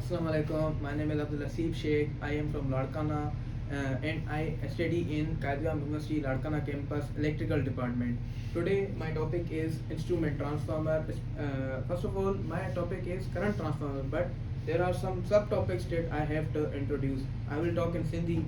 Assalamu alaikum. My name is Abdul Asif Sheikh. I am from Ladkana and I study in Qaidam University Ladkana campus electrical department. Today my topic is instrument transformer. First of all, my topic is current transformer, but there are some subtopics that I have to introduce. I will talk in Sindhi.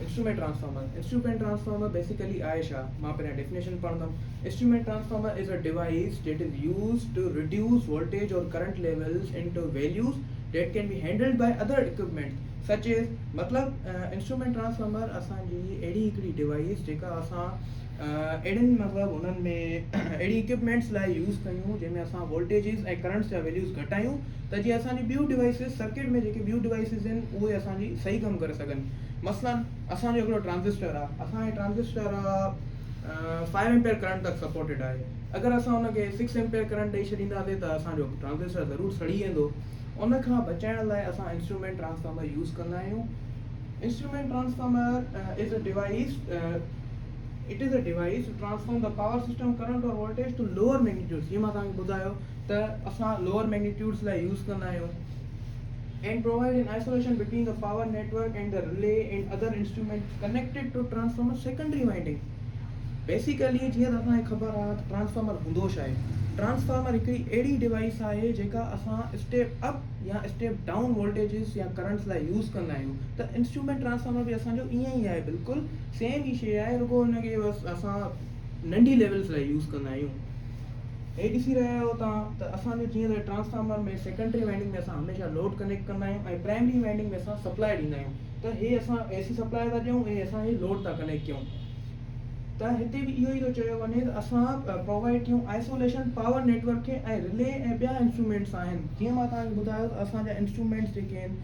Instrument transformer basically Aisha मां पहिरियां definition पढ़ंदुमि. Instrument transformer is a device that is used to reduce voltage or current levels into values that can be handled by other equipment such as मतलब instrument transformer असांजी अहिड़ी हिकिड़ी device जेका असां एॾनि मतिलबु उन्हनि में अहिड़ी इक्विपमेंट्स लाइ यूज़ कयूं जंहिंमें असां वोल्टेजिस ऐं करंट्स जा वैल्यूज़ घटायूं त जीअं असांजी ॿियूं डिवाइसिस सर्किट में जेके ॿियूं डिवाइसिस आहिनि उहे असांजी सही कमु करे सघनि. मसलन असांजो हिकिड़ो ट्रांजिस्टर आहे, असांजो ट्रांजिस्टर आहे 5 एम्पियर करंट तक सपोर्टेड आहे. अगरि असां हुनखे 6 एम्पियर करंट ॾेई छॾींदासीं त असांजो ट्रांजिस्टर ज़रूरु सड़ी वेंदो. उन खां बचाइण लाइ असां इंस्ट्रूमेंट ट्रांसफार्मर यूज़ कंदा आहियूं. Instrument transformer is a device it is a device to transform the power system current or voltage to lower magnitudes. जीअं मां तव्हांखे ॿुधायो त असां lower magnitudes लाइ यूज़ कंदा आहियूं and provide an isolation between the power network and the relay and other instruments connected to transformer secondary winding. Basically जीअं त असांखे ख़बर आहे त ट्रांसफार्मर हूंदो छा आहे. ट्रांसफार्मर हिकिड़ी अहिड़ी डिवाइस आहे जेका असां स्टेप अप या स्टेप डाउन वोल्टेजिस या करंट्स लाइ यूज़ कंदा आहियूं. त इंस्ट्रूमेंट ट्रांसफार्मर बि असांजो ईअं ई आहे, बिल्कुलु सेम ई शइ आहे, रुगो हुनखे बसि असां नंढी लेवल्स लाइ यूज़ कंदा आहियूं. हे ॾिसी रहिया आहियो तव्हां त असांजो जीअं त ट्रांसफार्मर में सेकेंडरी वाइंडिंग में असां हमेशह लोड कनेक्ट कंदा आहियूं ऐं प्राइमरी वाइंडिंग में असां सप्लाई ॾींदा आहियूं. त हे असां AC सप्लाई था ॾियूं ऐं असां हे लोड था कनेक्ट कयूं. त हिते बि इहो ई थो चयो वञे त असां प्रोवाइड कयूं आइसोलेशन पावर नेटवर्क खे ऐं रिले ऐं ॿिया इंस्ट्रूमेंट्स आहिनि. जीअं मां तव्हांखे ॿुधायो त असांजा इंस्ट्रूमेंट्स जेके आहिनि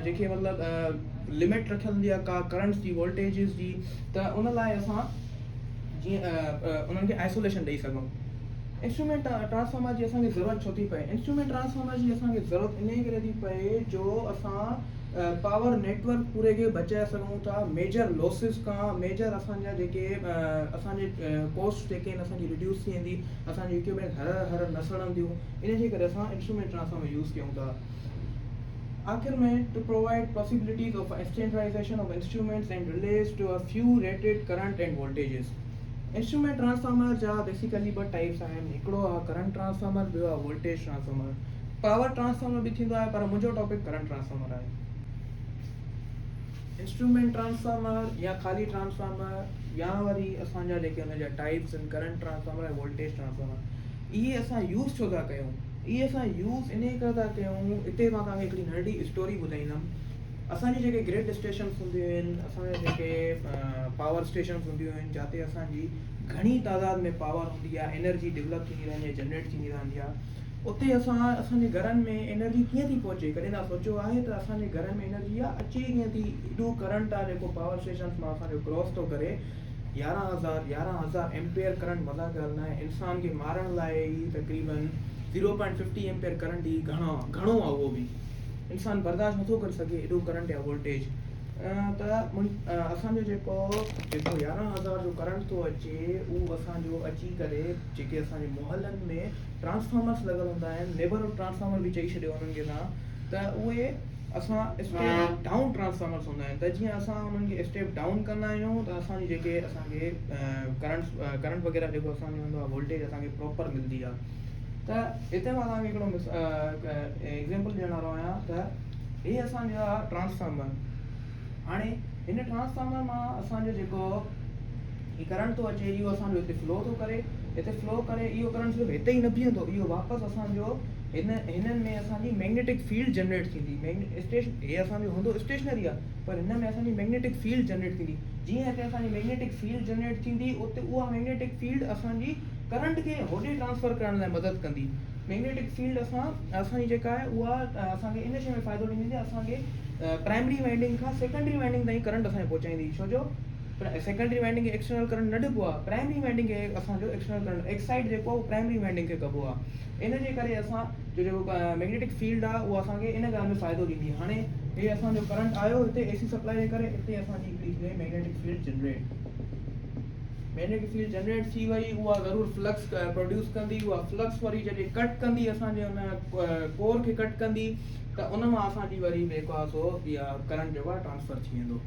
जेके मतिलबु लिमिट रखियल हूंदी आहे का करंट्स जी वोल्टेजिस जी, त उन लाइ असां जीअं उन्हनि खे आइसोलेशन ॾेई सघूं. इंस्ट्रूमेंट ट्रांसफार्मर जी असांखे ज़रूरत छो थी पए? इंस्ट्रूमेंट ट्रांसफार्मर जी असांखे ज़रूरत इन करे थी पए जो असां पावर नेटवर्क पूरे खे बचाए सघूं था मेजर लॉसिस खां. मेजर असांजा जेके असांजे कॉस्ट जेके आहिनि असांजी रिड्यूस थी वेंदी, असांजी इक्विपमेंट हर न सड़ंदियूं. इन जे करे असां इंस्ट्रूमेंट ट्रांसफार्मर यूज़ कयूं था. आख़िर में to provide possibilities of standardization of instruments and relays to a few rated current and voltages. Instrument transformer जा बेसिकली ॿ टाइप्स आहिनि. हिकिड़ो आहे करंट ट्रांसफार्मर, ॿियो आहे वोल्टेज ट्रांसफार्मर. पावर ट्रांसफार्मर बि थींदो आहे, पर मुंहिंजो टॉपिक करंट ट्रांसफार्मर आहे. इंस्ट्रूमेंट ट्रांसफार्मर या ख़ाली ट्रांसफार्मर या वरी असांजा जेके हुनजा टाइप्स आहिनि करंट ट्रांसफार्मर ऐं वोल्टेज ट्रांसफार्मर, इहे असां यूज़ छो था कयूं? इहे असां यूज़ इन करे था कयूं. हिते मां तव्हांखे हिकिड़ी नंढी स्टोरी ॿुधाईंदुमि. असांजी जेके ग्रिड स्टेशन्स हूंदियूं आहिनि, असांजा जेके पावर स्टेशन्स हूंदियूं आहिनि जिते असांजी घणी तादाद में पावर हूंदी आहे, एनर्जी डेवलप थींदी रहंदी आहे, जनरेट थींदी रहंदी आहे. उते असांजे घरनि में एनर्जी कीअं थी पहुचे? कॾहिं तव्हां सोचियो आहे त असांजे घर में एनर्जी आहे अचे कीअं थी? एॾो करंट आहे जेको पावर स्टेशन्स मां असांजो क्रॉस थो करे. 11,000 एम्पियर करंट मज़ाक ॻाल्हि न आहे. इंसान खे मारण लाइ ई तक़रीबन 0.50 एम्पियर करंट ई घणो आहे. उहो बि इंसानु बर्दाश्त नथो करे सघे एॾो करंट या वोल्टेज. त असांजो जेको 11,000 जो करंट थो अचे उहो असांजो अची करे जेके असांजे मोहल्लनि में ट्रांसफार्मर्स लॻल हूंदा आहिनि, नेबरहुड ट्रांसफार्मर बि चई छॾियो उन्हनि खे तव्हां, त उहे असां स्टेप डाउन ट्रांसफार्मर्स हूंदा आहिनि. त जीअं असां उन्हनि खे स्टेप डाउन कंदा आहियूं त असांजी जेके असांखे करंट वग़ैरह जेको असांजो हूंदो आहे वोल्टेज असांखे प्रॉपर मिलंदी आहे. त हिते मां तव्हांखे हिकिड़ो एग्ज़ाम्पल ॾियण वारो आहियां. त इहे असांजा ट्रांसफार्मर, हाणे हिन ट्रांसफार्मर मां असांजो जेको ही करंट थो अचे इहो असांजो हिते फ्लो थो करे. हिते फ्लो करे इहो करंट सिर्फ़ु हिते ई न बीहंदो, इहो वापसि असांजो हिननि में असांजी मैग्नेटिक फील्ड जनरेट थींदी. हे असांजो हूंदो स्टेशनरी आहे, पर हिन में असांजी मैग्नेटिक फील्ड जनरेट थींदी. जीअं हिते असांजी मैग्नेटिक फील्ड जनरेट थींदी उते उहा मैग्नेटिक फील्ड असांजी करंट खे होॾे ट्रांसफर करण लाइ मदद कंदी. मैग्नेटिक फील्ड असांजी जेका आहे उहा असांखे इन शइ में फ़ाइदो ॾींदी. असांखे प्राइमरी वाइंडिंग खां सेकेंडरी वाइंडिंग ताईं करंट असांखे पहुचाईंदी. छो जो सेकेंडरी वाइंडिंग खे एक्सटर्नल करंट न ॾिबो आहे, प्राइमरी वाइंडिंग खे असांजो एक्सटर्नल करंट एक्साइड जेको आहे उहो प्राइमरी वाइंडिंग खे कबो आहे. इन जे करे असांजो जेको मैग्नेटिक फील्ड आहे उहा असांखे इन ॻाल्हि में फ़ाइदो ॾींदी. हाणे हे असांजो करंट आयो हिते AC सप्लाई जे करे, हिते असांजी हिकिड़ी magnetic field generate. Magnetic field generate थी वई उहा ज़रूरु फ्लक्स प्रोड्यूस कंदी, उहा फ्लक्स वरी जॾहिं कट कंदी असांजे हुन कोर खे कट कंदी त उन मां असांजी वरी जेको आहे सो इहा करंट जेको आहे ट्रांसफर थी वेंदो।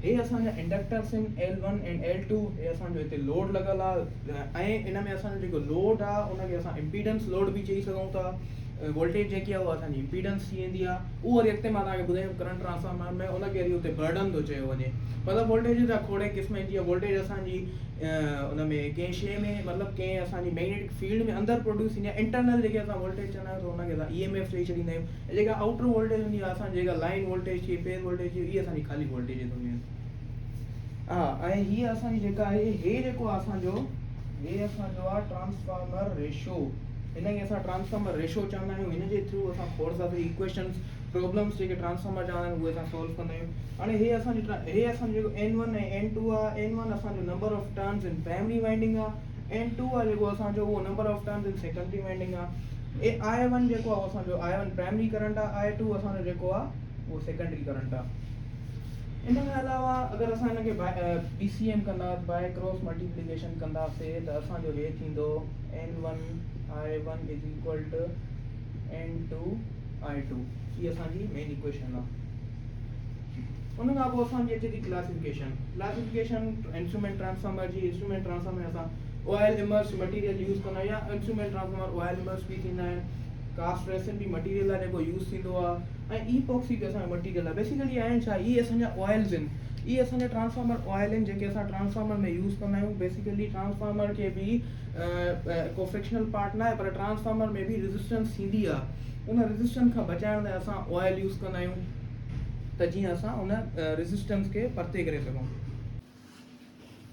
हे असांजा इंडक्टर्स आहिनि L1 ऐं L2, हे असांजो हिते लोड लॻल आहे ऐं इन में असांजो जेको लोड आहे उनखे असां इम्पीडेंस लोड बि चई सघूं था। वोल्टेज जेकी आहे उहा असांजी इम्पीडेंस थी वेंदी आहे। उहो वरी अॻिते मां तव्हांखे ॿुधायूं करंट ट्रांसफार्मर में उनखे वरी हुते बर्डन थो चयो वञे। मतिलबु वोल्टेज जा खोड़े क़िस्म आहिनि, जीअं वोल्टेज असांजी उन में कंहिं शइ में मतिलबु कंहिं असांजी मैग्नेटिक फील्ड में अंदरि प्रोड्यूस थींदी आहे, इंटरनल जेके असां वोल्टेज चवंदा आहियूं त हुनखे असां EMF चई छॾींदा आहियूं। ऐं जेका आउटर वोल्टेज हूंदी आहे असांजी जेका लाइन वोल्टेज थी फेज़ वोल्टेज थी इहे असांजी ख़ाली वोल्टेज हूंदियूं आहिनि। हा, ऐं हीअ असांजी जेका आहे हे जेको आहे असांजो आहे ट्रांसफार्मर रेशो। हिनखे असां ट्रांसफार्मर रेशो चवंदा आहियूं। हिन जे थ्रू असां खोड़ सारी इक्वेशन्स प्रॉब्लम्स जेके ट्रांसफार्मर चवंदा आहिनि उहे असां सॉल्व कंदा आहियूं। हाणे हे असांजो जेको N1 ऐं N2 आहे, N1 असांजो number of turns in primary winding आहे, N2 आहे जेको असांजो उहो number of turns in secondary winding आहे। I1 जेको आहे असांजो I1 प्राइमरी करंट आहे, I2 असांजो जेको आहे उहो सेकेंडरी करंट आहे। इन खां अलावा अगरि असां हिनखे BCM कंदासीं, बाय क्रॉस मल्टीप्लिकेशन कंदासीं त असांजो हे थींदो N1 I1 is equal two N2 I2। हीअ असांजी मेन इक्वेशन आहे। उन खां पोइ असांजी अचे थी क्लासिफिकेशन इंस्ट्रूमेंट ट्रांसफार्मर जी। इंस्ट्रूमेंट ट्रांसफार्मर में असां ऑयल इमर्स मटीरियल यूज़ कंदा आहियूं, या इंस्ट्रूमेंट ट्रांसफार्मर ऑयल इमर्स बि थींदा आहिनि। कास्ट रेसिन बि मटीरियल आहे जेको यूज़ थींदो आहे, ऐं ईपॉक्सी बि असांजो मटीरियल आहे। बेसिकली आहिनि छा, इहे असांजा ऑयल्स आहिनि, इहे असांजा ट्रांसफार्मर ऑयल आहिनि जेके असां ट्रांसफार्मर में यूज़ कंदा आहियूं। बेसिकली ट्रांसफार्मर खे बि को फ्रिक्शनल पार्ट न आहे, पर ट्रांसफार्मर में बि रेजिस्टेंस थींदी आहे। उन रेजिस्टेंस खां बचाइण लाइ असां ऑयल यूज़ कंदा आहियूं त जीअं असां उन रेजिस्टेंस खे परते करे सघूं।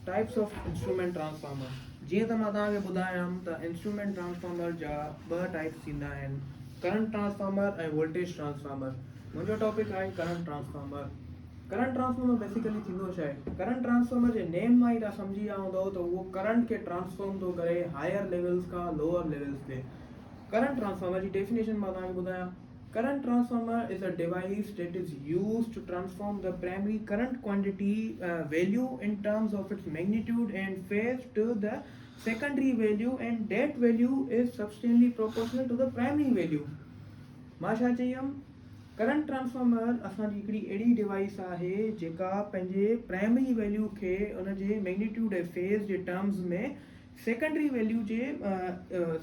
टाइप्स ऑफ इंस्ट्रूमेंट ट्रांसफार्मर, जीअं त मां तव्हांखे ॿुधायमि त इंस्ट्रूमेंट ट्रांसफार्मर जा 2 टाइप्स थींदा आहिनि, करंट ट्रांसफार्मर ऐं वोल्टेज ट्रांसफार्मर। मुंहिंजो टॉपिक आहे current transformer. Current transformer basically थींदो छा आहे, करंट ट्रांसफार्मर जे नेम मां ई तव्हां सम्झी विया हूंदव त उहो करंट खे ट्रांसफॉर्म थो करे हायर लेवल्स खां लोअर लेवल्स ते। करंट ट्रांसफार्मर जी डेफिनेशन मां तव्हांखे ॿुधायां। Current transformer is a device that is used to transform the primary current quantity value in terms of its magnitude and phase to the secondary value, and that value is substantially proportional to the primary value. मां छा चयमि, current transformer असांजी हिकिड़ी अहिड़ी device आहे जेका पंहिंजे primary value खे उन जे मैग्नीट्यूड ऐं फेज़ जे टर्म्स में सेकेंडरी वैल्यू जे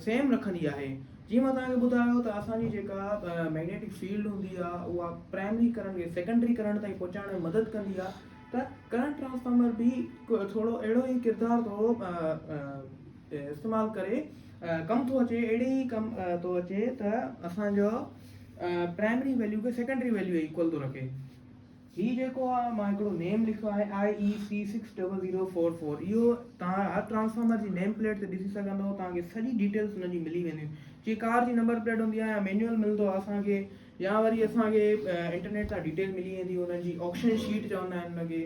सेम रखंदी आहे। जीअं मां तव्हांखे ॿुधायो त असांजी जेका मैग्नेटिक फील्ड हूंदी आहे उहा प्राइमरी करंट खे सेकेंडरी करंट ताईं पहुचाइण में मदद कंदी आहे, त करंट ट्रांसफार्मर बि थोरो अहिड़ो ई किरदारु थो इस्तेमालु करे कमु थो अचे, अहिड़े ई कमु थो अचे त असांजो प्राइमरी वैल्यू खे सेकेंडरी वैल्यू इक्वल थो रखे। हीउ जेको आहे मां हिकिड़ो नेम लिखियो आहे IEC 60044। इहो तव्हां हर ट्रांसफार्मर जी नेम प्लेट ते ॾिसी सघंदव, तव्हांखे सॼी डिटेल्स हुनजी मिली वेंदियूं। जीअं कार जी नंबर प्लेट हूंदी आहे या मैनुअल मिलंदो आहे असांखे, या वरी असांखे इंटरनेट तां डिटेल मिली वेंदी हुननि जी, ऑप्शन शीट चवंदा आहिनि हुनखे।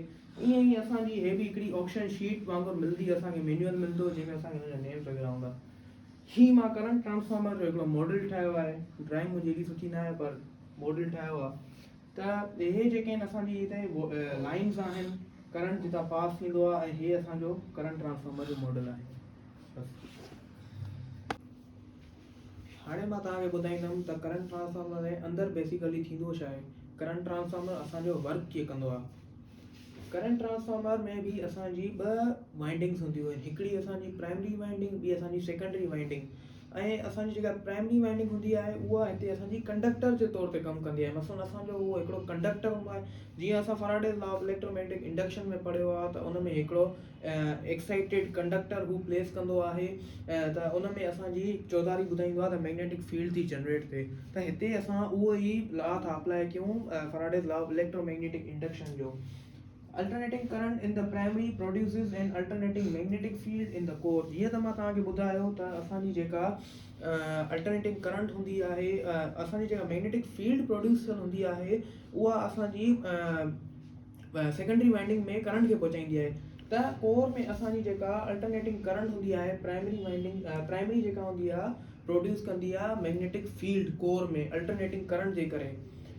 ईअं ई असांजी हे बि हिकिड़ी ऑप्शन शीट वांगुरु मिलंदी, असांखे मैनुअल मिलंदो जंहिंमें असांखे हुनजा नेम्स वग़ैरह हूंदा। हीउ मां करंट ट्रांसफार्मर जो हिकिड़ो मॉडल ठाहियो आहे। ड्राइंग मुंहिंजी एॾी सुठी न आहे पर मॉडल ठाहियो आहे। त इहे जेके आहिनि असांजी हिते लाइन्स आहिनि, करंट जितां पास थींदो आहे, ऐं इहे असांजो करंट ट्रांसफार्मर जो मॉडल आहे। हाणे मां तव्हांखे ॿुधाईंदुमि त करंट ट्रांसफार्मर जे अंदरि बेसिकली थींदो छा आहे, करंट ट्रांसफार्मर असांजो वर्क कीअं कंदो आहे। करंट ट्रांसफार्मर में भी असांजी 2 वाइंडिंग्स हूंदियूं आहिनि, हिकिड़ी असांजी प्राइमरी वाइंडिंग, ॿी असांजी सेकेंडरी वाइंडिंग। ऐं असांजी जेका प्राइमरी वाइंडिंग हूंदी आहे उहा हिते असांजी कंडक्टर जे तौर ते कमु कंदी आहे। मसलन असांजो उहो हिकिड़ो कंडक्टर हूंदो आहे। जीअं असां फैराडेज़ लॉ ऑफ इलेक्ट्रोमैग्नेटिक इंडक्शन में पढ़ियो आहे त उन में हिकिड़ो एक्साइटेड कंडक्टर हू प्लेस कंदो आहे, त उन में असांजी चौधारी ॿुधाईंदो आहे त मैग्नेटिक फील्ड थी जनरेट थिए। त हिते असां उहो ई लॉ था अप्लाई कयूं, फैराडेज़ लॉ ऑफ इलेक्ट्रोमैग्नेटिक इंडक्शन जो। Alternating current in the primary produces an alternating magnetic field in the core। जीअं त मां तव्हांखे ॿुधायो त असांजी जेका अल्टरनेटिंग करंट हूंदी आहे, असांजी जेका मैग्नेटिक फील्ड प्रोड्यूस हूंदी आहे उहा असांजी सेकेंडरी वाइंडिंग में करंट खे पहुचाईंदी आहे। त कोर में असांजी जेका अल्टरनेटिंग करंट हूंदी आहे, प्राइमरी जेका हूंदी आहे प्रोड्यूस कंदी आहे मैग्नेटिक फील्ड कोर में अल्टरनेटिंग करंट जे करे।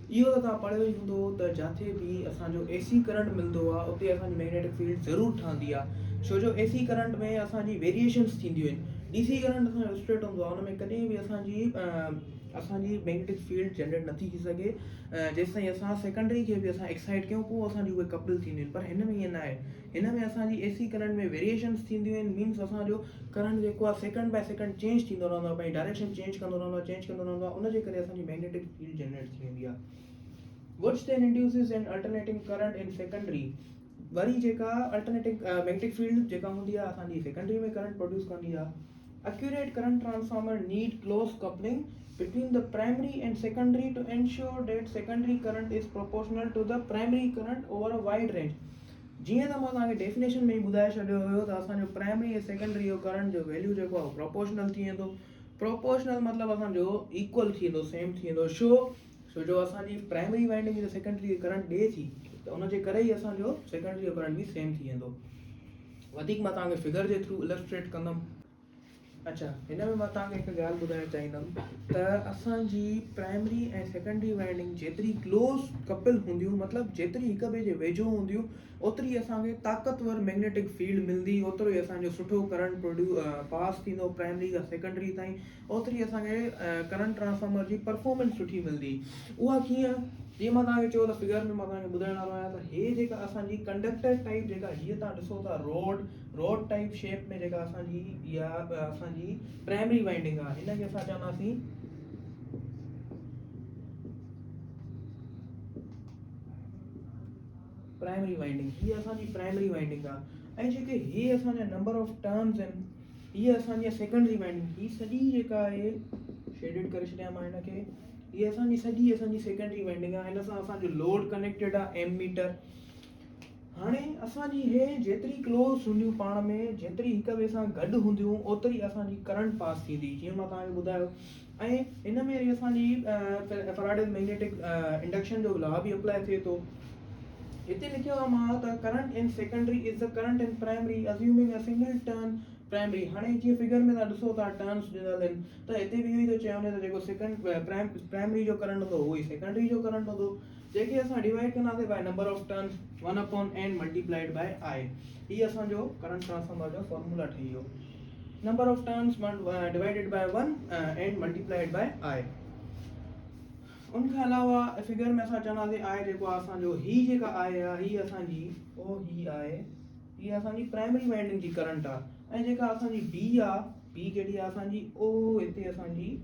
इहो त तव्हां पढ़ियो ई हूंदो त जिथे बि असांजो AC करंट मिलंदो आहे उते असांजी मैग्नेटिक फील्ड ज़रूरु ठहंदी आहे, छो जो एसी करंट में असांजी वेरिएशंस थींदियूं आहिनि। डीसी करंट असांजो स्ट्रेट हूंदो आहे, हुन में कॾहिं बि असांजी मैग्नेटिक फील्ड जनरेट नथी थी सघे जेसि ताईं असां सेकेंडरी खे बि असां एक्साइट कयूं, पोइ असांजी उहे कपल थींदियूं आहिनि। पर हिन में ईअं न आहे, हिन में असांजी एसी करंट में वेरिएशंस थींदियूं आहिनि। मीन्स असांजो करंट जेको आहे सेकंड बाय सेकंड चेंज थींदो रहंदो आहे, पंहिंजी डायरेक्शन चेंज कंदो रहंदो आहे, उनजे करे असांजी मैग्नेटिक फील्ड जनरेट थी वेंदी आहे। which then induces an alternating current in secondary। वरी जेका अल्टरनेटिंग मैग्नेटिक फील्ड जेका हूंदी आहे असांजी सेकेंडरी में करंट प्रोड्यूस कंदी आहे। Accurate current transformer need close coupling between the primary and secondary to ensure that secondary current is proportional to the primary current over a wide range। जीअं त मां तव्हांखे डेफिनेशन में ई ॿुधाए छॾियो हुयो त असांजो प्राइमरी ऐं सेकेंडरी जो करंट जो वैल्यू जेको आहे प्रोपोर्शनल थी वेंदो। प्रोपोर्शनल मतिलबु असांजो इक्वल थी वेंदो, सेम थी वेंदो। छो जो असांजी प्राइमरी वाइंडिंग जो सेकेंडरी करंट ॾिए थी, त उनजे करे ई असांजो सेकेंडरी जो करंट बि सेम थी वेंदो। वधीक मां तव्हांखे फिगर जे थ्रू इलस्ट्रेट कंदुमि। अच्छा, हिन में मां तव्हांखे हिकु ॻाल्हि ॿुधाइणु चाहींदुमि त असांजी प्राइमरी ऐं सेकेंडरी वाइंडिंग जेतिरी क्लोज कपिल हूंदियूं, मतिलबु जेतिरी हिक ॿिए जे वेझो हूंदियूं, ओतिरी असांखे ताक़तवर मैग्नेटिक फील्ड मिलंदी, ओतिरो ई असांजो सुठो करंट पास थींदो प्राइमरी खां सेकेंडरी ताईं, ओतिरी असांखे करंट ट्रांसफार्मर जी परफॉर्मेंस सुठी मिलंदी। उहा कीअं? जीअं मां तव्हांखे चयो त फिगर में मां तव्हांखे ॿुधाइण वारो आहियां त हे जेका असांजी कंडक्टर टाइप जेका हीअ तव्हां ॾिसो था रोड टाइप शेप में जेका असांजी इहा असांजी प्राइमरी वाइंडिंग आहे, हिनखे असां चवंदासीं प्राइमरी वाइंडिंग। हीअ असांजी प्राइमरी वाइंडिंग आहे। ऐं जेके हे असांजा नंबर ऑफ टर्न्स आहिनि, हीअ असांजी सेकेंडरी वाइंडिंग। हीअ सॼी जेका आहे शेडिड करे छॾियां मां हिनखे, हीअ असांजी सॼी असांजी सेकेंडरी वाइंडिंग आहे। हिन सां असांजो लोड कनेक्टेड आहे, एमीटर। हाणे असांजी हे जेतिरी क्लोज हूंदियूं पाण में, जेतिरी हिक ॿिए सां गॾु हूंदियूं, ओतिरी असांजी करंट पास थींदी, जीअं मां तव्हांखे ॿुधायो। ऐं हिन में वरी असांजी फैराडेज मैग्नेटिक इंडक्शन जो लॉ बि अप्लाई थिए थो। हिते लिखियो आहे मां त current in secondary is the current in primary assuming a single turn primary. हाणे जीअं फिगर में तव्हां ॾिसो था टर्न्स ॾिनल आहिनि, त हिते बि इहो ई थो चए वञे त जेको प्राइमरी जो करंट हूंदो उहो ई सेकेंडरी जो करंट हूंदो, जेके असां डिवाइड कंदासीं by number of turns 1/n multiplied by i। हीअ असांजो करंट ट्रांसफार्मर जो फॉर्मूला ठही वियो, number of turns divided by 1 multiplied by i। उनखां अलावा फिगर में असां चवंदासीं i जेको आहे असांजो, ही जेका i आहे हीअ असांजी ही आहे, हीअ असांजी प्राइमरी वाइंडिंग जी करंट आहे। ऐं जेका असांजी b आहे, b कहिड़ी आहे असांजी, हिते असांजी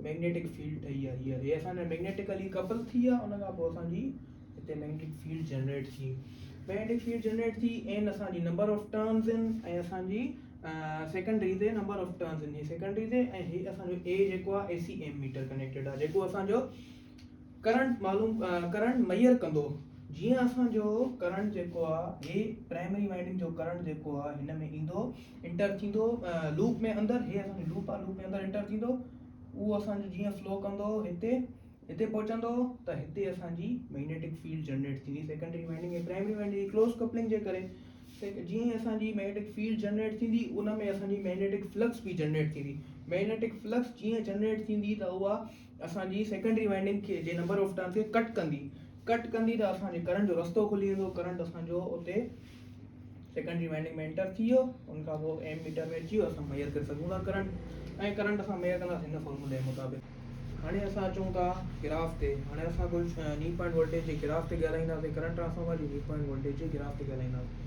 मैग्नेटिक फील्ड ठही आहे। हीअ असांजा मैग्नेटिकली कपल थी आहे, उन खां पोइ असांजी हिते मैग्नेटिक फील्ड जनरेट थी। मैग्नेटिक फील्ड जनरेट थी एन असांजी नंबर ऑफ टर्न्स आहिनि, ऐं असांजी सेकेंडरी ते नंबर ऑफ टर्न्स आहिनि, सेकेंडरी ते। ऐं ही असांजो ए जेको आहे एसी एमीटर कनेक्टेड आहे, जेको असांजो करंट मैयर कंदो। जीअं असांजो करंट जेको आहे, हे प्राइमरी वाइंडिंग जो करंट जेको आहे हिन में ईंदो, इंटर थींदो लूप में अंदरि। हे असांजो लूप आहे, लूप में अंदरि इंटर थींदो, उहो असांजो जीअं फ्लो कंदो हिते पहुचंदो, त हिते असांजी मैग्नेटिक फील्ड जनरेट थींदी सेकेंडरी वाइंडिंग ऐं प्राइमरी वाइंडिंग जी क्लोज कपलिंग जे करे। जीअं असांजी मैग्नेटिक फील्ड जनरेट थींदी, उन में असांजी मैग्नेटिक फ्लक्स बि जनरेट थींदी। मैग्नेटिक फ्लक्स जीअं जनरेट थींदी त उहा असांजी सेकेंडरी वाइंडिंग खे जे नंबर ऑफ टर्न्स खे कट कंदी त असांजे करंट जो रस्तो खुली वेंदो। करंट असांजो उते सेकेंडरी वाइंडिंग में एंटर थी वियो, उनखां पोइ एमीटर में अची वियो, असां मेयर करे सघूं था करंट। ऐं करंट असां मेयर कंदासीं हिन फॉर्मूले जे मुताबिक़। हाणे असां अचूं था ग्राफ ते। हाणे असां कुझु नी पॉइंट वोल्टेज जे ग्राफ ते ॻाल्हाईंदासीं, करंट ट्रांसफार्मर जी नी पॉइंट वोल्टेज जे ग्राफ ते ॻाल्हाईंदासीं।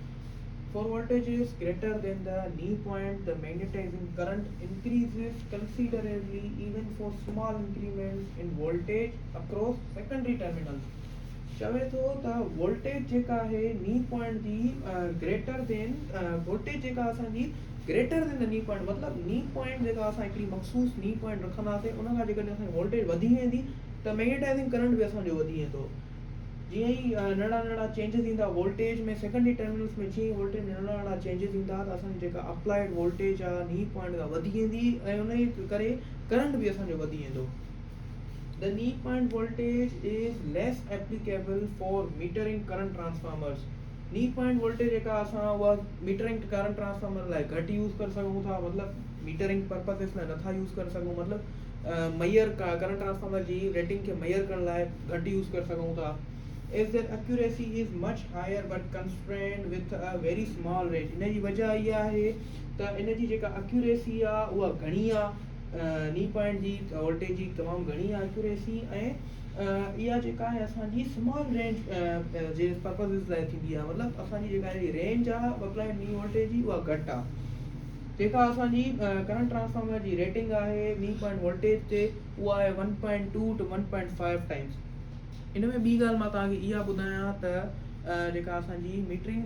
For voltages greater than the knee point, the magnetizing current increases considerably even for small increments in voltage across secondary terminals। चवे थो त वोल्टेज जेका आहे नी पॉइंट जी ग्रेटर देन वोल्टेज जेका असांजी greater than the knee point, मतिलबु knee point जेका असां हिकिड़ी मखसूस नी पॉइंट रखंदासीं, उन खां जेकॾहिं असांजी वोल्टेज वधी वेंदी त मैग्नेटाइजिंग करंट बि असांजो वधी वेंदो। जीअं ई नंढा चेंजिस ईंदा वोल्टेज में, सेकेंडरी टर्मिनल्स में जीअं वोल्टेज नंढा चेंजिस ईंदा त असांजी जेका अप्लाइड वोल्टेज आहे नी पॉइंट खां वधी वेंदी, ऐं उन जे करे करंट बि असांजो वधी वेंदो। The knee point voltage is less applicable for metering current transformers। नी पॉइंट वोल्टेज जेका असां उहा मीटरिंग करंट ट्रांसफार्मर लाइ घटि यूज़ करे सघूं था, मतिलबु मीटरिंग पर्पसेस लाइ नथा यूज़ करे सघूं, मतिलबु मैयर करंट ट्रांसफार्मर जी रेटिंग खे मैयर करण लाइ घटि यूज़ करे सघूं था। is that accuracy is much higher but constrained with a very small range. इन जी वजह इहा आहे त इन जी जेका accuracy आहे उहा घणी आहे, नी पॉइंट जी वोल्टेज जी तमामु घणी आहे accuracy, ऐं इहा जेका आहे असांजी स्मॉल रेंज जे पर्पज़िस लाइ थींदी आहे, मतिलबु असांजी जेका रेंज आहे अप्लाइड नी वोल्टेज जी उहा घटि आहे। जेका असांजी करंट ट्रांसफार्मर जी रेटिंग आहे नी पॉइंट वोल्टेज ते उहा आहे 1.2 to 1.5 टाइम्स। इन में ॿी ॻाल्हि मां तव्हांखे इहा ॿुधायां त जेका असांजी मीटरिंग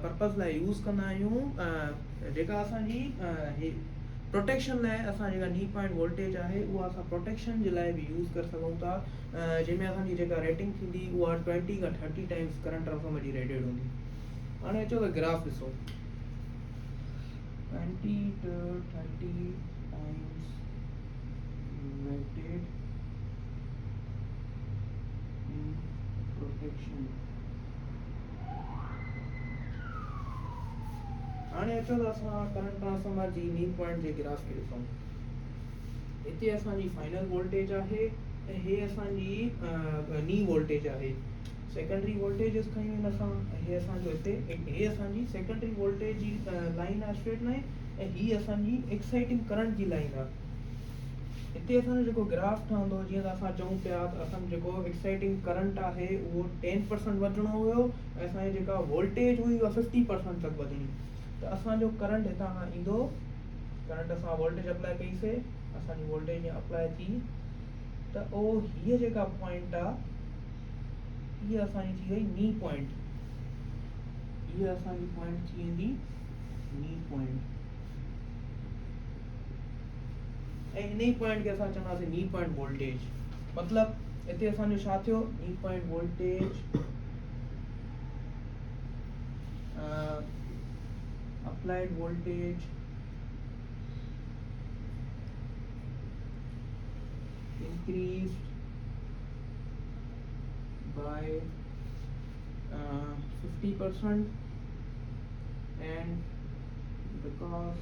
पर्पज़ लाइ यूज़ कंदा आहियूं, जेका असांजी प्रोटेक्शन लाइ असां जेका नी पॉइंट वोल्टेज आहे उहा असां प्रोटेक्शन जे लाइ बि यूज़ करे सघूं था, जंहिंमें असांजी जेका रेटिंग थींदी उहा 20 खां 30 टाइम्स करंट ट्रांसफार्मर जी रेटेड हूंदी। हाणे अचो त ग्राफ ॾिसो, 20 to 30 times rated in protection। हाणे अचो त असां करंट ट्रांसफार्मर जी नी पॉइंट जे ग्राफ खे ॾिसूं। हिते असांजी फाइनल वोल्टेज आहे ऐं हे असांजी नी वोल्टेज आहे। सेकेंडरी वोल्टेज खयूं आहिनि असां, हे असांजो हिते हे असांजी सेकेंडरी वोल्टेज जी लाइन आहे स्ट्रेट लाइन, ऐं ही असांजी एक्साइटिंग करंट जी लाइन आहे। हिते असांजो जेको ग्राफ ठहंदो, जीअं त असां चऊं पिया त असांजो जेको एक्साइटिंग करंट आहे उहो 10% वधणो हुयो ऐं असांजी जेका वोल्टेज हुई उहा 50% तक वधणी। त असांजो करंट हितां खां ईंदो, करंट असां वोल्टेज अप्लाई कईसीं, असांजी वोल्टेज हीअं अप्लाई थी, त उहो हीअ जेका पॉइंट आहे हीअ असांजी थी वई नी पॉइंट, हीअ असांजी पॉइंट थी वेंदी नी पॉइंट, ऐं हिन ई पॉइंट खे असां चवंदासीं नी पॉइंट वोल्टेज। मतिलबु हिते असांजो छा थियो, नी point voltage applied voltage increased by 50%, and because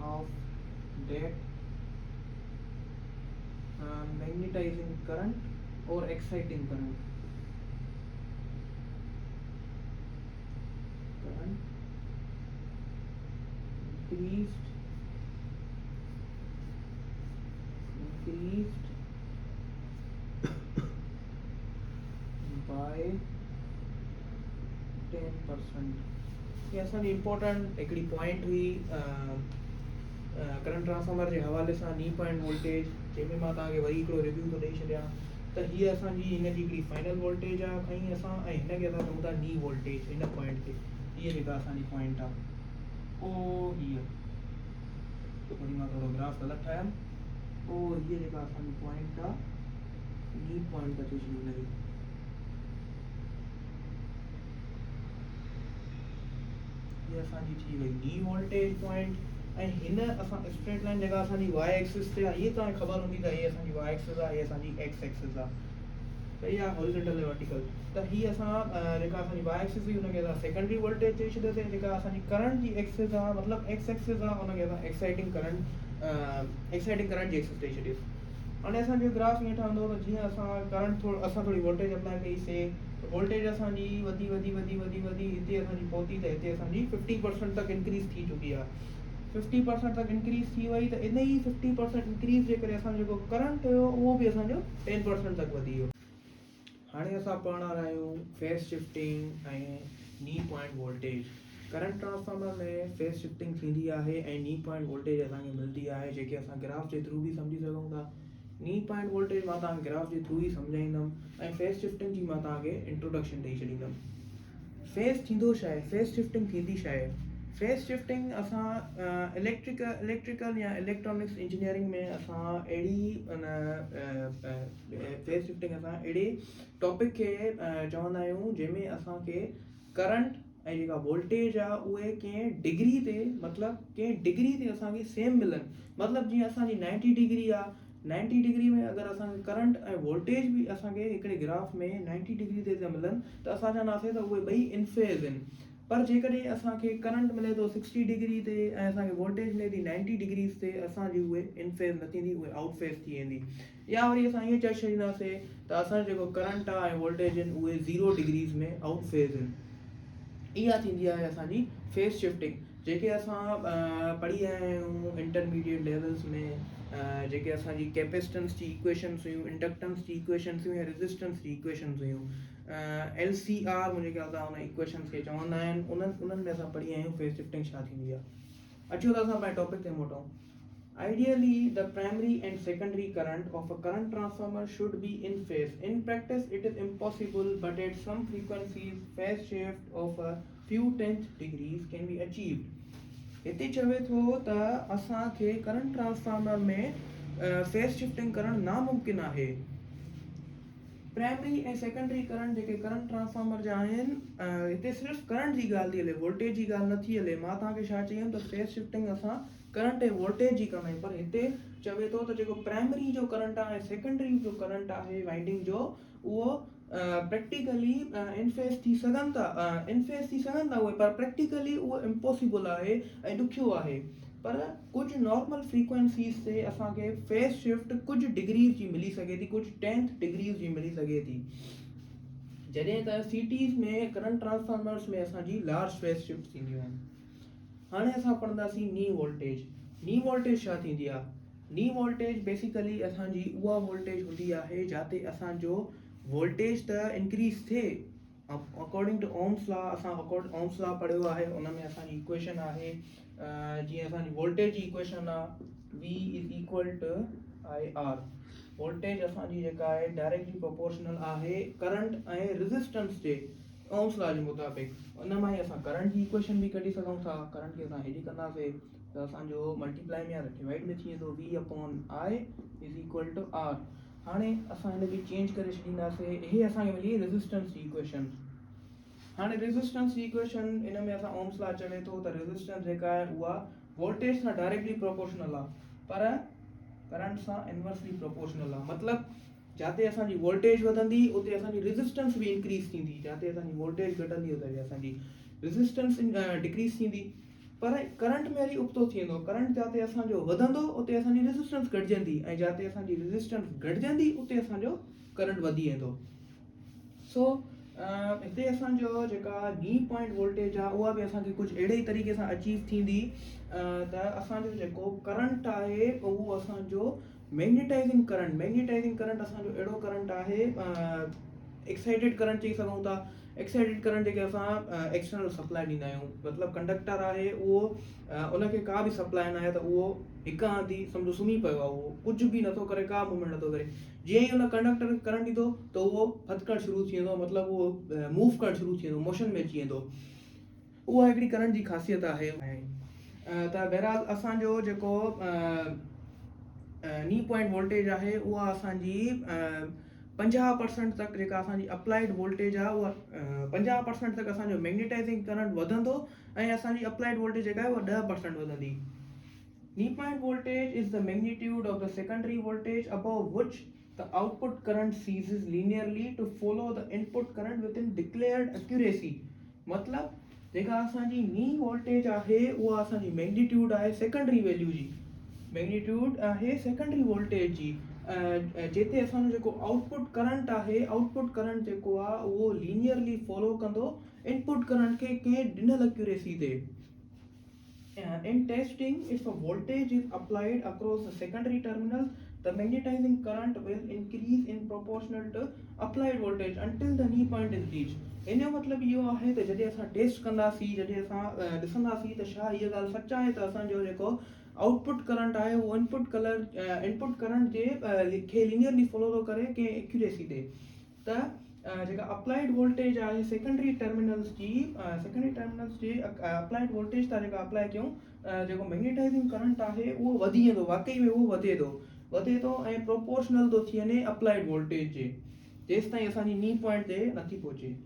of that magnetizing current or exciting current increased by 10%। ये असांजी इम्पोर्टेंट हिकिड़ी पॉइंट हुई करंट ट्रांसफार्मर जे हवाले सां नी पॉइंट वोल्टेज, जंहिंमें मां तव्हांखे वरी हिकिड़ो रिव्यू थो ॾेई छॾियां त हीअ असांजी हिन जी हिकिड़ी फाइनल वोल्टेज आहे खईं असां, ऐं हिनखे असां चऊं था नी वोल्टेज। हिन पॉइंट ते हीअ जेका असांजी पॉइंट आहे पोइ हीअ, वरी मां थोरो ग्राफ ग़लति ठाहियमि, पोइ हीअ जेका असांजी पॉइंट आहे नी पॉइंट अचे छॾी हुनजी। हीअ असांजी थी वई नी वोल्टेज पॉइंट, ऐं हिन असां स्ट्रेट लाइन जेका असांजी वाई एक्सिस ते आहे, हीअ तव्हांखे ख़बर हूंदी त हीअ असांजी वाई एक्सिस आहे, हीअ असांजी एक्स एक्सिस आहे, सही आहे, हॉरिजॉन्टल ऐं वर्टिकल। त हीअ असां जेका असांजी वाई एक्सिस हुई हुनखे असां सेकेंडरी वोल्टेज चई छॾियोसीं, जेका असांजी करंट जी एक्सिस आहे मतिलबु एक्स एक्सिस आहे हुनखे असां एक्साइटिंग करंट जी एक्सिस चई छॾियोसीं। हाणे असांजो ग्राफ ईअं ठहंदो त जीअं असां करंट असां थोरी वोल्टेज अप्लाई कईसीं, वोल्टेज असांजी वधी वधी वधी वधी वधी हिते असांजी पहुती त हिते असांजी 50% तक इंक्रीज़ थी चुकी आहे। 50% तक इंक्रीज़ थी वई त इन ई 50% इंक्रीज़ जे करे असांजो जेको करंट हुयो उहो बि असांजो 10% तक वधी वियो। हाणे असां पढ़ण वारा आहियूं फेज़ शिफ्टिंग ऐं नी पॉइंट वोल्टेज। करंट ट्रांसफार्मर में फेज़ शिफ्टिंग थींदी आहे ऐं नी पॉइंट वोल्टेज असांखे मिलंदी आहे, जेके असां ग्राफ जे थ्रू बि सम्झी सघूं था। नी पॉइंट वोल्टेज मां तव्हांखे ग्राफ जे थ्रू ई सम्झाईंदुमि, ऐं फेज़ शिफ्टिंग जी मां तव्हांखे इंट्रोडक्शन ॾेई छॾींदुमि। फेज़ थींदो छा आहे, फेज़ शिफ्टिंग थींदी छा आहे? फेज़ शिफ्टिंग असां इलेक्ट्रिकल या इलेक्ट्रॉनिक्स इंजीनियरिंग में असां अहिड़ी फेज़ शिफ्टिंग असां अहिड़े टॉपिक खे चवंदा आहियूं जंहिंमें असांखे करंट ऐं जेका वोल्टेज आहे उहे कंहिं डिग्री ते, मतिलबु कंहिं डिग्री ते असांखे सेम मिलनि। मतिलबु जीअं असांजी 90 डिग्री आहे, 90 डिग्री में अगरि असांखे करंट ऐं वोल्टेज बि असांखे हिकिड़े ग्राफ में 90 डिग्री ते था मिलनि त असां चवंदासीं त उहे ॿई इन फेज़ आहिनि। पर जेकॾहिं असांखे करंट मिले थो 60 डिग्री ते ऐं असांखे वोल्टेज मिले थी 90 डिग्रीज़ ते, असांजी उहे इन फेज़ न थींदी, उहे आउट फेज़ थी वेंदी। या वरी असां ईअं चई छॾींदासीं त असांजो जेको करंट आहे ऐं वोल्टेज आहिनि उहे 0 डिग्रीज़ में आउट फेज़ आहिनि। इहा थींदी आहे असांजी फेज़ शिफ्टिंग, जेके असां पढ़ी आया आहियूं इंटरमीडिएट लेवल्स में, जेके असांजी कैपेसिटेंस जी इक्वेशन्स हुयूं, इंडक्टेंस जी इक्वेशन्स हुयूं, ऐं रेजिस्टेंस जी इक्वेशन्स हुयूं, LCR मुंहिंजे ख्याल सां हुन इक्वेशन्स खे चवंदा आहिनि, उन्हनि में असां पढ़ी आहियूं फेज़ शिफ्टिंग छा थींदी आहे। अचो त असां पंहिंजे टॉपिक ते मोटूं। Ideally, the primary and secondary current of a current transformer should be in phase. In practice, it is impossible, but at some frequencies, phase shift of a few tenth degrees can be achieved. हिते चवे थो त असांखे current transformer में phase shifting करणु नामुमकिन आहे। Primary ऐं सेकेंडरी करंट जेके करंट ट्रांसफार्मर जा आहिनि, हिते सिर्फ़ु करंट जी ॻाल्हि थी हले, वोल्टेज जी ॻाल्हि नथी हले। मां तव्हांखे छा चई हुयमि त फेज़ शिफ्टिंग असां करंट ऐं वोल्टेज जी कंदा आहियूं, पर हिते चवे थो त जेको प्राइमरी जो करंट आहे ऐं सेकेंडरी जो करंट आहे वाइंडिंग जो, उहो प्रैक्टिकली इन फेज़ थी सघनि था उहे, पर प्रैक्टिकली उहो इम्पॉसिबल आहे ऐं ॾुखियो आहे। पर कुझु नॉर्मल फ्रीक्वेंसीज़ ते असांखे फेज़ शिफ्ट कुझु डिग्रीज़ जी मिली सघे थी, कुझु 10th डिग्रीज़ जी मिली सघे थी। जॾहिं त सिटीज़ में करंट ट्रांसफार्मर्स में असांजी लार्ज फेज़ शिफ्ट थींदियूं आहिनि। हाणे असां पढ़ंदासीं नी वोल्टेज। नी वोल्टेज छा थींदी आहे? नी वोल्टेज बेसिकली असांजी उहा वोल्टेज हूंदी आहे जिते असांजो वोल्टेज त इंक्रीज़ थिए अकॉर्डिंग टू ओम्स लॉ। असां ओम्स लॉ पढ़ियो आहे, उन में असांजी इक्वेशन आहे, जीअं असांजी वोल्टेज जी इक्वेशन आहे V is equal to IR। Voltage असांजी जेका आहे डायरेक्टली प्रोपोर्शनल आहे करंट ऐं रेजिस्टेंस जे ओम्स लॉ जे मुताबिक़। उन मां ई असां करंट जी इक्वेशन बि कढी सघूं था। करंट खे असां हेॾी कंदासीं त असांजो मल्टीप्लाई में या डिवाइड में थी वेंदो, V/I is equal two R। हाणे असां हिनखे चेंज करे छॾींदासीं। इहे असांखे मिली रेजिस्टेंस जी इक्वेशन। हाणे रेजिस्टेंस जी इक्वेशन इन में असां ओम्स लॉ चवे थो त रेजिस्टेंस जेका आहे उहा वोल्टेज सां डायरेक्टली प्रोपोर्शनल आहे, पर करंट सां इनवर्सली प्रोपोर्शनल आहे। मतिलबु जिते असांजी वोल्टेज वधंदी उते असांजी रेजिस्टेंस बि इंक्रीज़ थींदी, जिते असांजी वोल्टेज घटंदी उते असांजी रेजिस्टेंस डिक्रीज़ थींदी। पर करंट में वरी उबतो थी वेंदो, करंट जिते असांजो वधंदो उते असांजी रेजिस्टेंस घटिजंदी, ऐं जिते असांजी रेजिस्टेंस घटिजंदी उते असांजो करंट वधी वेंदो। सो हिते असांजो जेका नी पॉइंट वोल्टेज आहे उहा बि असांखे कुझु अहिड़े ई तरीक़े सां अचीव थींदी त असांजो जेको करंट आहे उहो असांजो मैग्नेटाइज़िंग करंट असांजो अहिड़ो करंट आहे, एक्साइटेड करंट चई सघूं था। एक्साइटेड करंट जेके असां एक्सटर्नल सप्लाई ॾींदा आहियूं, मतिलबु कंडक्टर आहे उहो, उनखे का बि सप्लाई न आहे त उहो हिकु हंधि सम्झो सुम्ही पियो आहे, उहो कुझु बि नथो करे, का मूवमेंट नथो करे। जीअं ई हुन कंडक्टर करंट ईंदो त उहो हथकणु शुरू थी वेंदो, मतिलबु उहो मूव करणु शुरू थी वेंदो, मोशन में अची वेंदो। उहा हिकिड़ी करंट जी ख़ासियत आहे। त बहरहाल असांजो जेको नी पॉइंट वोल्टेज आहे उहा असांजी 50% तक जेका असांजी अप्लाइड वोल्टेज आहे उहा 50% तक असांजो मैग्नेटाइज़िंग करंट वधंदो, ऐं असांजी अप्लाइड वोल्टेज जेका आहे उहा 10% वधंदी। नी point voltage is the magnitude of the secondary voltage above which the output current ceases linearly to follow the input current within declared accuracy। मतिलबु जेका असांजी नी वोल्टेज आहे उहा असांजी मैग्नीट्यूड आहे सेकेंडरी वैल्यू जी, मैग्नीट्यूड आहे सेकेंडरी वोल्टेज जी, जिते असांजो जेको आउटपुट करंट आहे, आउटपुट करंट जेको आहे उहो लीनियरली फॉलो कंदो इनपुट करंट खे कंहिं ॾिनल एक्यूरेसी ते। In testing, if a voltage is applied across the secondary terminals, the magnetizing current will increase in proportional to applied voltage until the knee point is reached। इन जो मतिलबु इहो आहे त जॾहिं असां टेस्ट कंदासीं, जॾहिं असां ॾिसंदासीं त छा हीअ ॻाल्हि सच आहे त असांजो जेको आउटपुट करंट आहे उहो इनपुट करंट जे खे लीनियरली फॉलो थो करे कंहिं एक्यूरेसी ते। त जेका अप्लाइड वोल्टेज आहे सेकेंडरी टर्मिनल्स जी अप्लाइड वोल्टेज था जेका अप्लाई कयूं, जेको मैग्नेटाइज़िंग करंट आहे उहो वधी वेंदो, वाकई में उहो वधे थो ऐं प्रोपोर्शनल थो थी वञे अप्लाइड वोल्टेज जे, जेसि ताईं असांजी नी पॉइंट ते नथी पहुचे।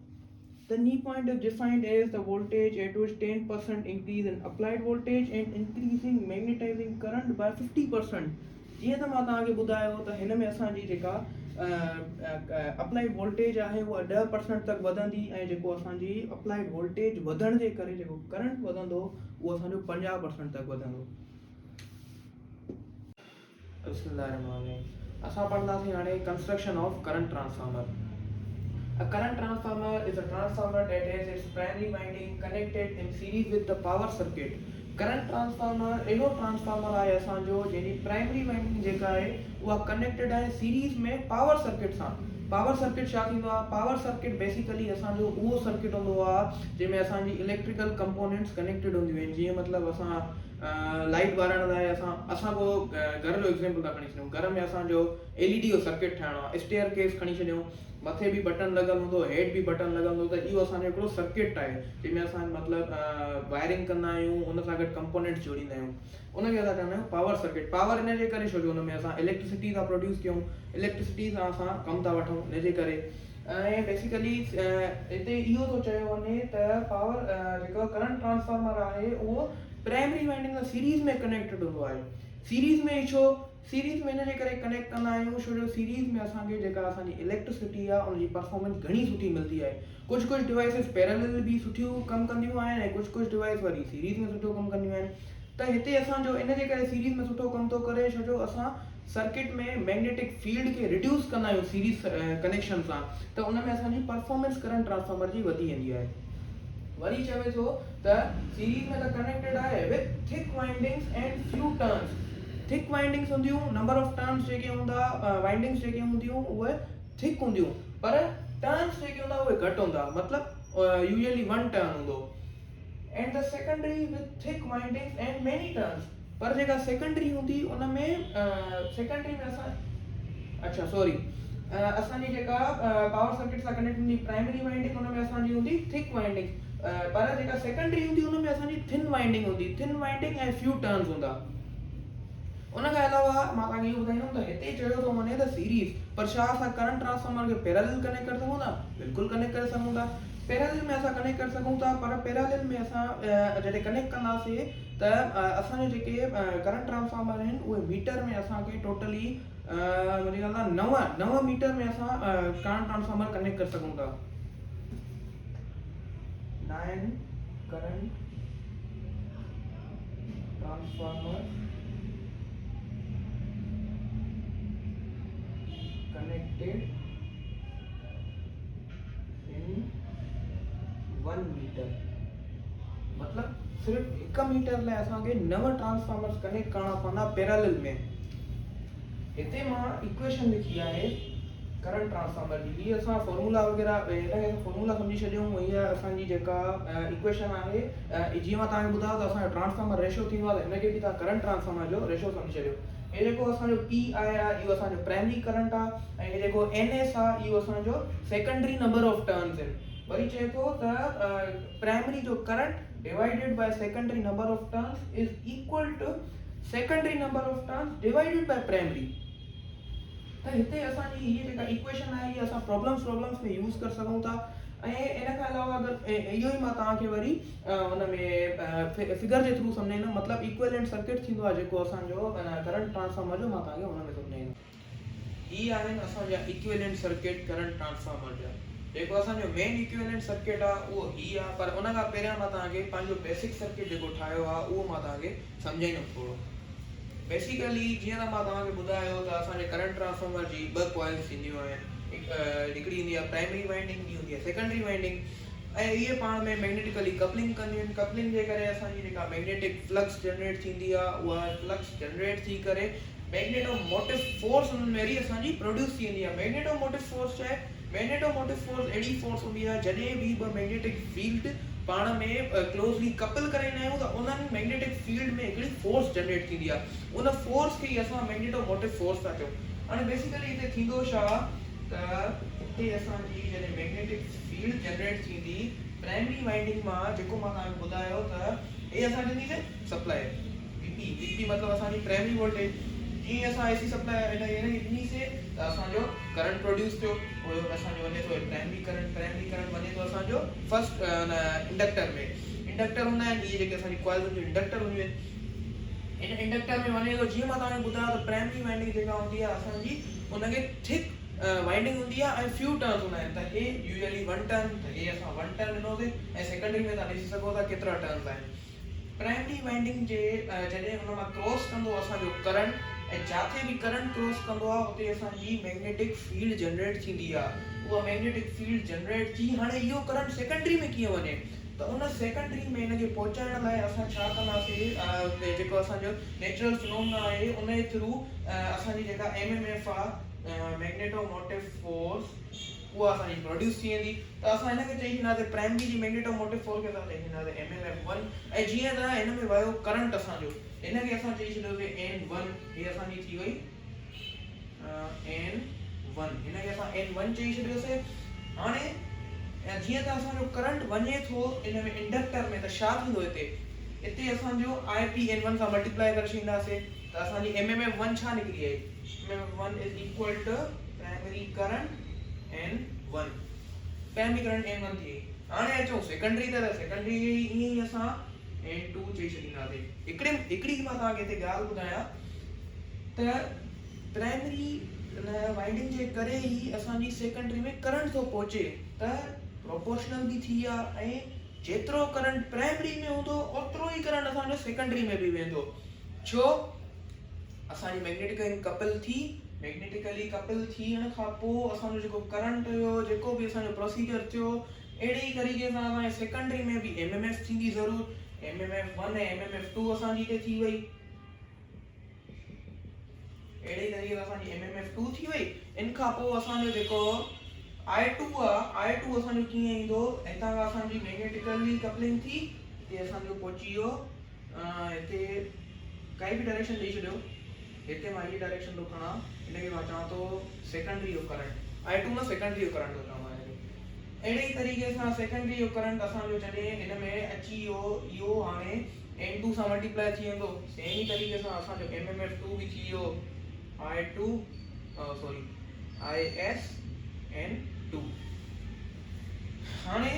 The knee point is defined as the voltage at which 10% increase in applied voltage and increasing magnetizing current by 50%। जीअं त मां तव्हांखे ॿुधायो त हिन में असांजी जेका अप्लाइड वोल्टेज आहे उहा 10% तक वधंदी ऐं जेको असांजी अप्लाइड वोल्टेज वधण जे करे जेको करंट वधंदो उहो असांजो 50% तक वधंदो। असां पढ़ंदासीं हाणे construction of current transformer. A current transformer is a transformer that has its primary winding connected in series with the power circuit. Current transformer एॾो ट्रांसफार्मर आहे असांजो जंहिंजी प्राइमरी वाइंडिंग जेका आहे उहा कनेक्टेड आहे सीरीज़ में पावर सर्किट सां। पावर सर्किट छा थींदो आहे? पावर सर्किट बेसिकली असांजो उहो सर्किट हूंदो आहे जंहिंमें असांजी इलेक्ट्रिकल कंपोनेंट्स कनेक्टेड हूंदियूं आहिनि। जीअं मतिलबु असां लाइट ॿारण लाइ असां को घर जो एग्ज़ाम्पल था खणी छॾियूं। घर में असांजो एलईडी जो सर्किट ठाहिणो आहे, स्टेयर केस खणी छॾियूं, मथे भी बटन लॻल हूंदो, हेड भी बटन लॻल हूंदो, त इहो असांजो हिकिड़ो सर्किट आहे जंहिंमें असां मतिलबु वायरिंग कंदा आहियूं, उन सां गॾु कंपोनेंट्स जोड़ींदा आहियूं, उनखे असां चवंदा आहियूं पावर सर्किट। पावर इन जे करे छो जो उन में असां इलेक्ट्रिसिटी था प्रोड्यूस कयूं, इलेक्ट्रिसिटी सां असां कमु था वठूं, इन जे करे। ऐं बेसिकली हिते इहो थो चयो वञे त पावर जेको करंट ट्रांसफार्मर आहे उहो प्राइमरी वाइंडिंग सां सीरीज़ में कनेक्टेड हूंदो आहे। सीरीज़ में छो? सीरीज़ में इन जे करे कनेक्ट कंदा आहियूं छो जो सीरीज़ में असांखे जेका असांजी इलेक्ट्रिसिटी आहे उनजी परफॉर्मेंस घणी सुठी मिलंदी आहे। कुझु डिवाइसिस पैरेलल बि सुठियूं कमु कंदियूं आहिनि ऐं कुझु डिवाइस वरी सीरीज़ में सुठो कमु कंदियूं आहिनि। त हिते असांजो इन जे करे सीरीज़ में सुठो कमु थो करे छो जो असां सर्किट में मैग्नेटिक फील्ड खे रिड्यूस कंदा आहियूं सीरीज़ कनेक्शन सां, त उन में असांजी परफॉर्मेंस करंट ट्रांसफार्मर जी वधी वेंदी आहे। वरी चवे थो त सीरीज़ में त कनेक्टेड आहे with thick windings and few turns. Thick windings हूंदियूं, नंबर ऑफ टर्न्स जेके हूंदा, वाइंडिंग्स जेके हूंदियूं उहे थिक हूंदियूं, पर टर्न्स जेके हूंदा उहे घटि हूंदा, मतिलबु यूजुअली 1 टर्न हूंदो। And the secondary with thick windings and many turns. पर जेका सेकेंडरी हूंदी उन में सेकेंडरी में असांजी जेका पावर सर्किट सां कनेक्ट हूंदी प्राइमरी वाइंडिंग उन में असांजी हूंदी थिक वाइंडिंग, पर जेका सेकेंडरी हूंदी उन में असांजी थिन वाइंडिंग हूंदी, थिन वाइंडिंग ऐं फ्यू टर्न्स हूंदा। उन खां अलावा मां तव्हांखे इहो ॿुधाईंदुमि त हिते चयो थो वञे त सीरीज़, पर छा असां करंट ट्रांसफार्मर खे पैरेलल कनेक्ट करे सघूं था? बिल्कुलु कनेक्ट करे सघूं था। पैरेलल में असां कनेक्ट करे सघूं था, पर पैरेलल में असां जॾहिं कनेक्ट कंदासीं त असांजे जेके करंट ट्रांसफार्मर आहिनि उहे मीटर में असांखे टोटली मुंहिंजे ख़्याल सां 9 मीटर में असां करंट ट्रांसफार्मर कनेक्ट करे सघूं था। 9 करंट ट्रांसफार्मर connected in 1 मीटर। मतलब सिर्फ 1 मीटर लाइ असांखे 9 ट्रांसफार्मर्स कनेक्ट करणा पवंदा पैरेलल में। हिते मां इक्वेशन लिखी आहे करंट ट्रांसफार्मर जी। हीअ असां फॉर्मूला वग़ैरह हिनखे फॉर्मूला सम्झी छॾियूं। हीअ असांजी जेका इक्वेशन आहे, जीअं मां तव्हांखे ॿुधायो त असांजो ट्रांसफार्मर रेशो थींदो आहे, त हिनखे बि तव्हां करंट ट्रांसफार्मर जो रेशो सम्झी छॾियो। हे जेको असांजो पी आहे इहो असांजो प्राइमरी करंट आहे, ऐं हे जेको एन एस आहे इहो असांजो सेकेंडरी नंबर ऑफ टर्न्स आहिनि। वरी चए थो त प्राइमरी जो current divided by secondary number of turns is equal to secondary number of turns divided by primary. त हिते असांजी हीअ जेका इक्वेशन आहे इहा असां प्रॉब्लम्स में यूज़ करे सघूं था। ऐं इन खां अलावा अगरि इहो ई मां तव्हांखे वरी हुन में फिगर जे थ्रू सम्झाईंदुमि, मतिलबु इक्विवेलेंट सर्किट थींदो आहे जेको असांजो करंट ट्रांसफार्मर जो, मां तव्हांखे हुन में सम्झाईंदुमि। ही आहिनि असांजा इक्विवेलेंट सर्किट करंट ट्रांसफार्मर जा। जेको असांजो मेन इक्विवेलेंट सर्किट आहे उहो ही आहे, पर उन खां पहिरियां मां तव्हांखे पंहिंजो बेसिक सर्किट जेको ठाहियो आहे उहो मां तव्हांखे सम्झाईंदुमि थोरो। बेसिकली जीअं त मां तव्हांखे ॿुधायो त असांजे करंट ट्रांसफार्मर जी 2 कॉइल्स थींदियूं आहिनि। हिकिड़ी ईंदी आहे प्राइमरी वाइंडिंग, ॿी हूंदी आहे सेकेंडरी वाइंडिंग, ऐं इहे पाण में मैग्नेटिकली कपलिंग कंदियूं आहिनि। कपलिंग जे करे असांजी जेका मैग्नेटिक फ्लक्स जनरेट थींदी आहे उहा फ्लक्स जनरेट थी करे मैग्नेटोमोटिव फोर्स उन्हनि में वरी असांजी प्रोड्यूस थी वेंदी आहे। मैग्नेटोमोटिव फोर्स छा आहे? मैग्नेटोमोटिव फोर्स अहिड़ी फोर्स हूंदी आहे जॾहिं बि ॿ मैग्नेटिक फील्ड पाण में क्लोजली कपल कराईंदा आहियूं त उन्हनि मैग्नेटिक फील्ड में हिकिड़ी फोर्स जनरेट थींदी आहे। उन फोर्स खे ई असां मैग्नेटोमोटिव फोर्स था चऊं। हाणे बेसिकली हिते थींदो छा त हिते असांजी जॾहिं मैग्नेटिक फील्ड जनरेट थींदी प्राइमरी वाइंडिंग मां, जेको मां तव्हांखे ॿुधायो त हे असां ॾींदीसीं सप्लाई वीपी मतिलबु असांजी प्राइमरी वोल्टेज। जीअं असां एसी सप्लाई हिन ॾींदीसीं त असांजो करंट प्रोड्यूस थियो, उहो असांजो वञे थो प्राइमरी करंट वञे थो असांजो फर्स्ट इंडक्टर में। इंडक्टर हूंदा आहिनि, इहे जेके असांजी कॉइल्स हूंदियूं इंडक्टर हूंदियूं आहिनि। इन इंडक्टर में वञे थो, जीअं मां तव्हांखे ॿुधायो त प्राइमरी वाइंडिंग जेका हूंदी आहे असांजी उनखे थिक वाइंडिंग हूंदी आहे ऐं फ्यू टर्न्स हूंदा आहिनि, त हे यूजुअली 1 टर्न, त हे असां 1 टर्न ॾिनोसीं, ऐं सेकेंडरी में तव्हां ॾिसी सघो था केतिरा टर्न्स आहिनि। प्राइमरी वाइंडिंग जे जॾहिं हुन मां क्रॉस कंदो असांजो करंट, ऐं जिथे बि करंट क्रॉस कंदो आहे उते असांजी मैग्नेटिक फील्ड जनरेट थींदी आहे। उहा मैग्नेटिक फील्ड जनरेट थी, हाणे इहो करंट सेकेंडरी में कीअं वञे, त उन सेकेंडरी में हिनखे पहुचाइण लाइ असां छा कंदासीं, जेको असांजो नेचुरल फिनोमिना आहे उन जे थ्रू असांजी जेका MMF आहे, मैग्नेटोमोटिव फोर्स, उहा असांजी प्रोड्यूस थी वेंदी। त असां हिनखे चई छॾींदासीं प्राइमरी जी मैग्नेटोमोटिव फोर्स खे असां चई छॾींदासीं MMF1। ऐं जीअं त हिन में वियो करंट असांजो, हिनखे असां चई छॾियोसीं N1, हीअ असांजी थी वई N1, हिनखे असां N1 चई छॾियोसीं। हाणे जीअं त असांजो करंट वञे थो इन में इंडक्टर में, त छा थींदो हिते असांजो IP N1 सां मल्टीप्लाई करे छॾींदासीं, त असांजी MMF1 छा निकिरी आई, MMF1 is equal to primary current N1, primary current N1 थी वई। हाणे अचूं सेकेंडरी तरह, सेकेंडरी ईअं ई असां N2 चई छॾींदासीं। हिकिड़ी मां तव्हांखे हिते ॻाल्हि ॿुधायां त प्राइमरी वाइंडिंग जे करे ई असांजी सेकेंडरी में करंट थो पहुचे, त प्रोपोर्शनल भी थी आहे, ऐं जेतिरो करंट प्राइमरी में हूंदो ओतिरो ई करंट असांजो सेकेंडरी में बि वेंदो। छो, असांजी मैग्नेटिकली कपल थियण खां पोइ असांजो जेको करंट हुयो, जेको बि असांजो प्रोसीजर थियो, अहिड़े ई तरीक़े सां असांजे सेकेंडरी में बि MMF थींदी ज़रूर। MMF1 ऐं MMF2 असांजी हिते थी वई, अहिड़े ई तरीक़े सां असांजी MMF2 थी वई। इन खां पोइ असांजो जेको I2 आहे, I2 असांजो कीअं ईंदो, हितां खां असांजी मैग्नेटिकली कपलिंग थी, हिते असांजो पहुची वियो, हिते काई बि डायरेक्शन ॾेई छॾियो, हिते मां हीअ डायरेक्शन थो खणां, हिनखे मां चवां थो सेकेंडरी जो करंट, I2 मां सेकेंडरी जो करंट थो चवां हिनखे। अहिड़े ई तरीक़े सां सेकेंडरी जो करंट असांजो जॾहिं हिन में अची वियो, इहो हाणे N2 सां मल्टीप्लाई थी वेंदो। सेम ई तरीक़े सां असांजो MMF2 बि थी वियो ISN2। हाणे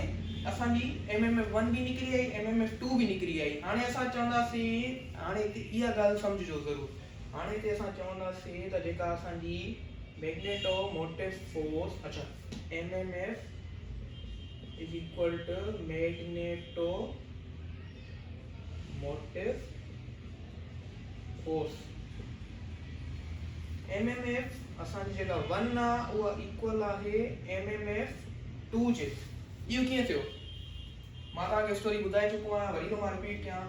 असांजी MMF1 भी निकिरी आई, MMF2 भी निकिरी आई। हाणे असां चवंदासीं, हाणे हिते इहा ॻाल्हि सम्झिजो ज़रूर, हाणे हिते असां चवंदासीं त जेका असांजी मैग्नेटोमोटिव फोर्स, अच्छा, MMF is equal to magnetomotive force. MMF असांजी जेका 1 आहे उहा इक्वल आहे MMF2 जे। इहो कीअं थियो, मां तव्हांखे स्टोरी ॿुधाए चुको आहियां, वरी थो मां रिपीट कयां।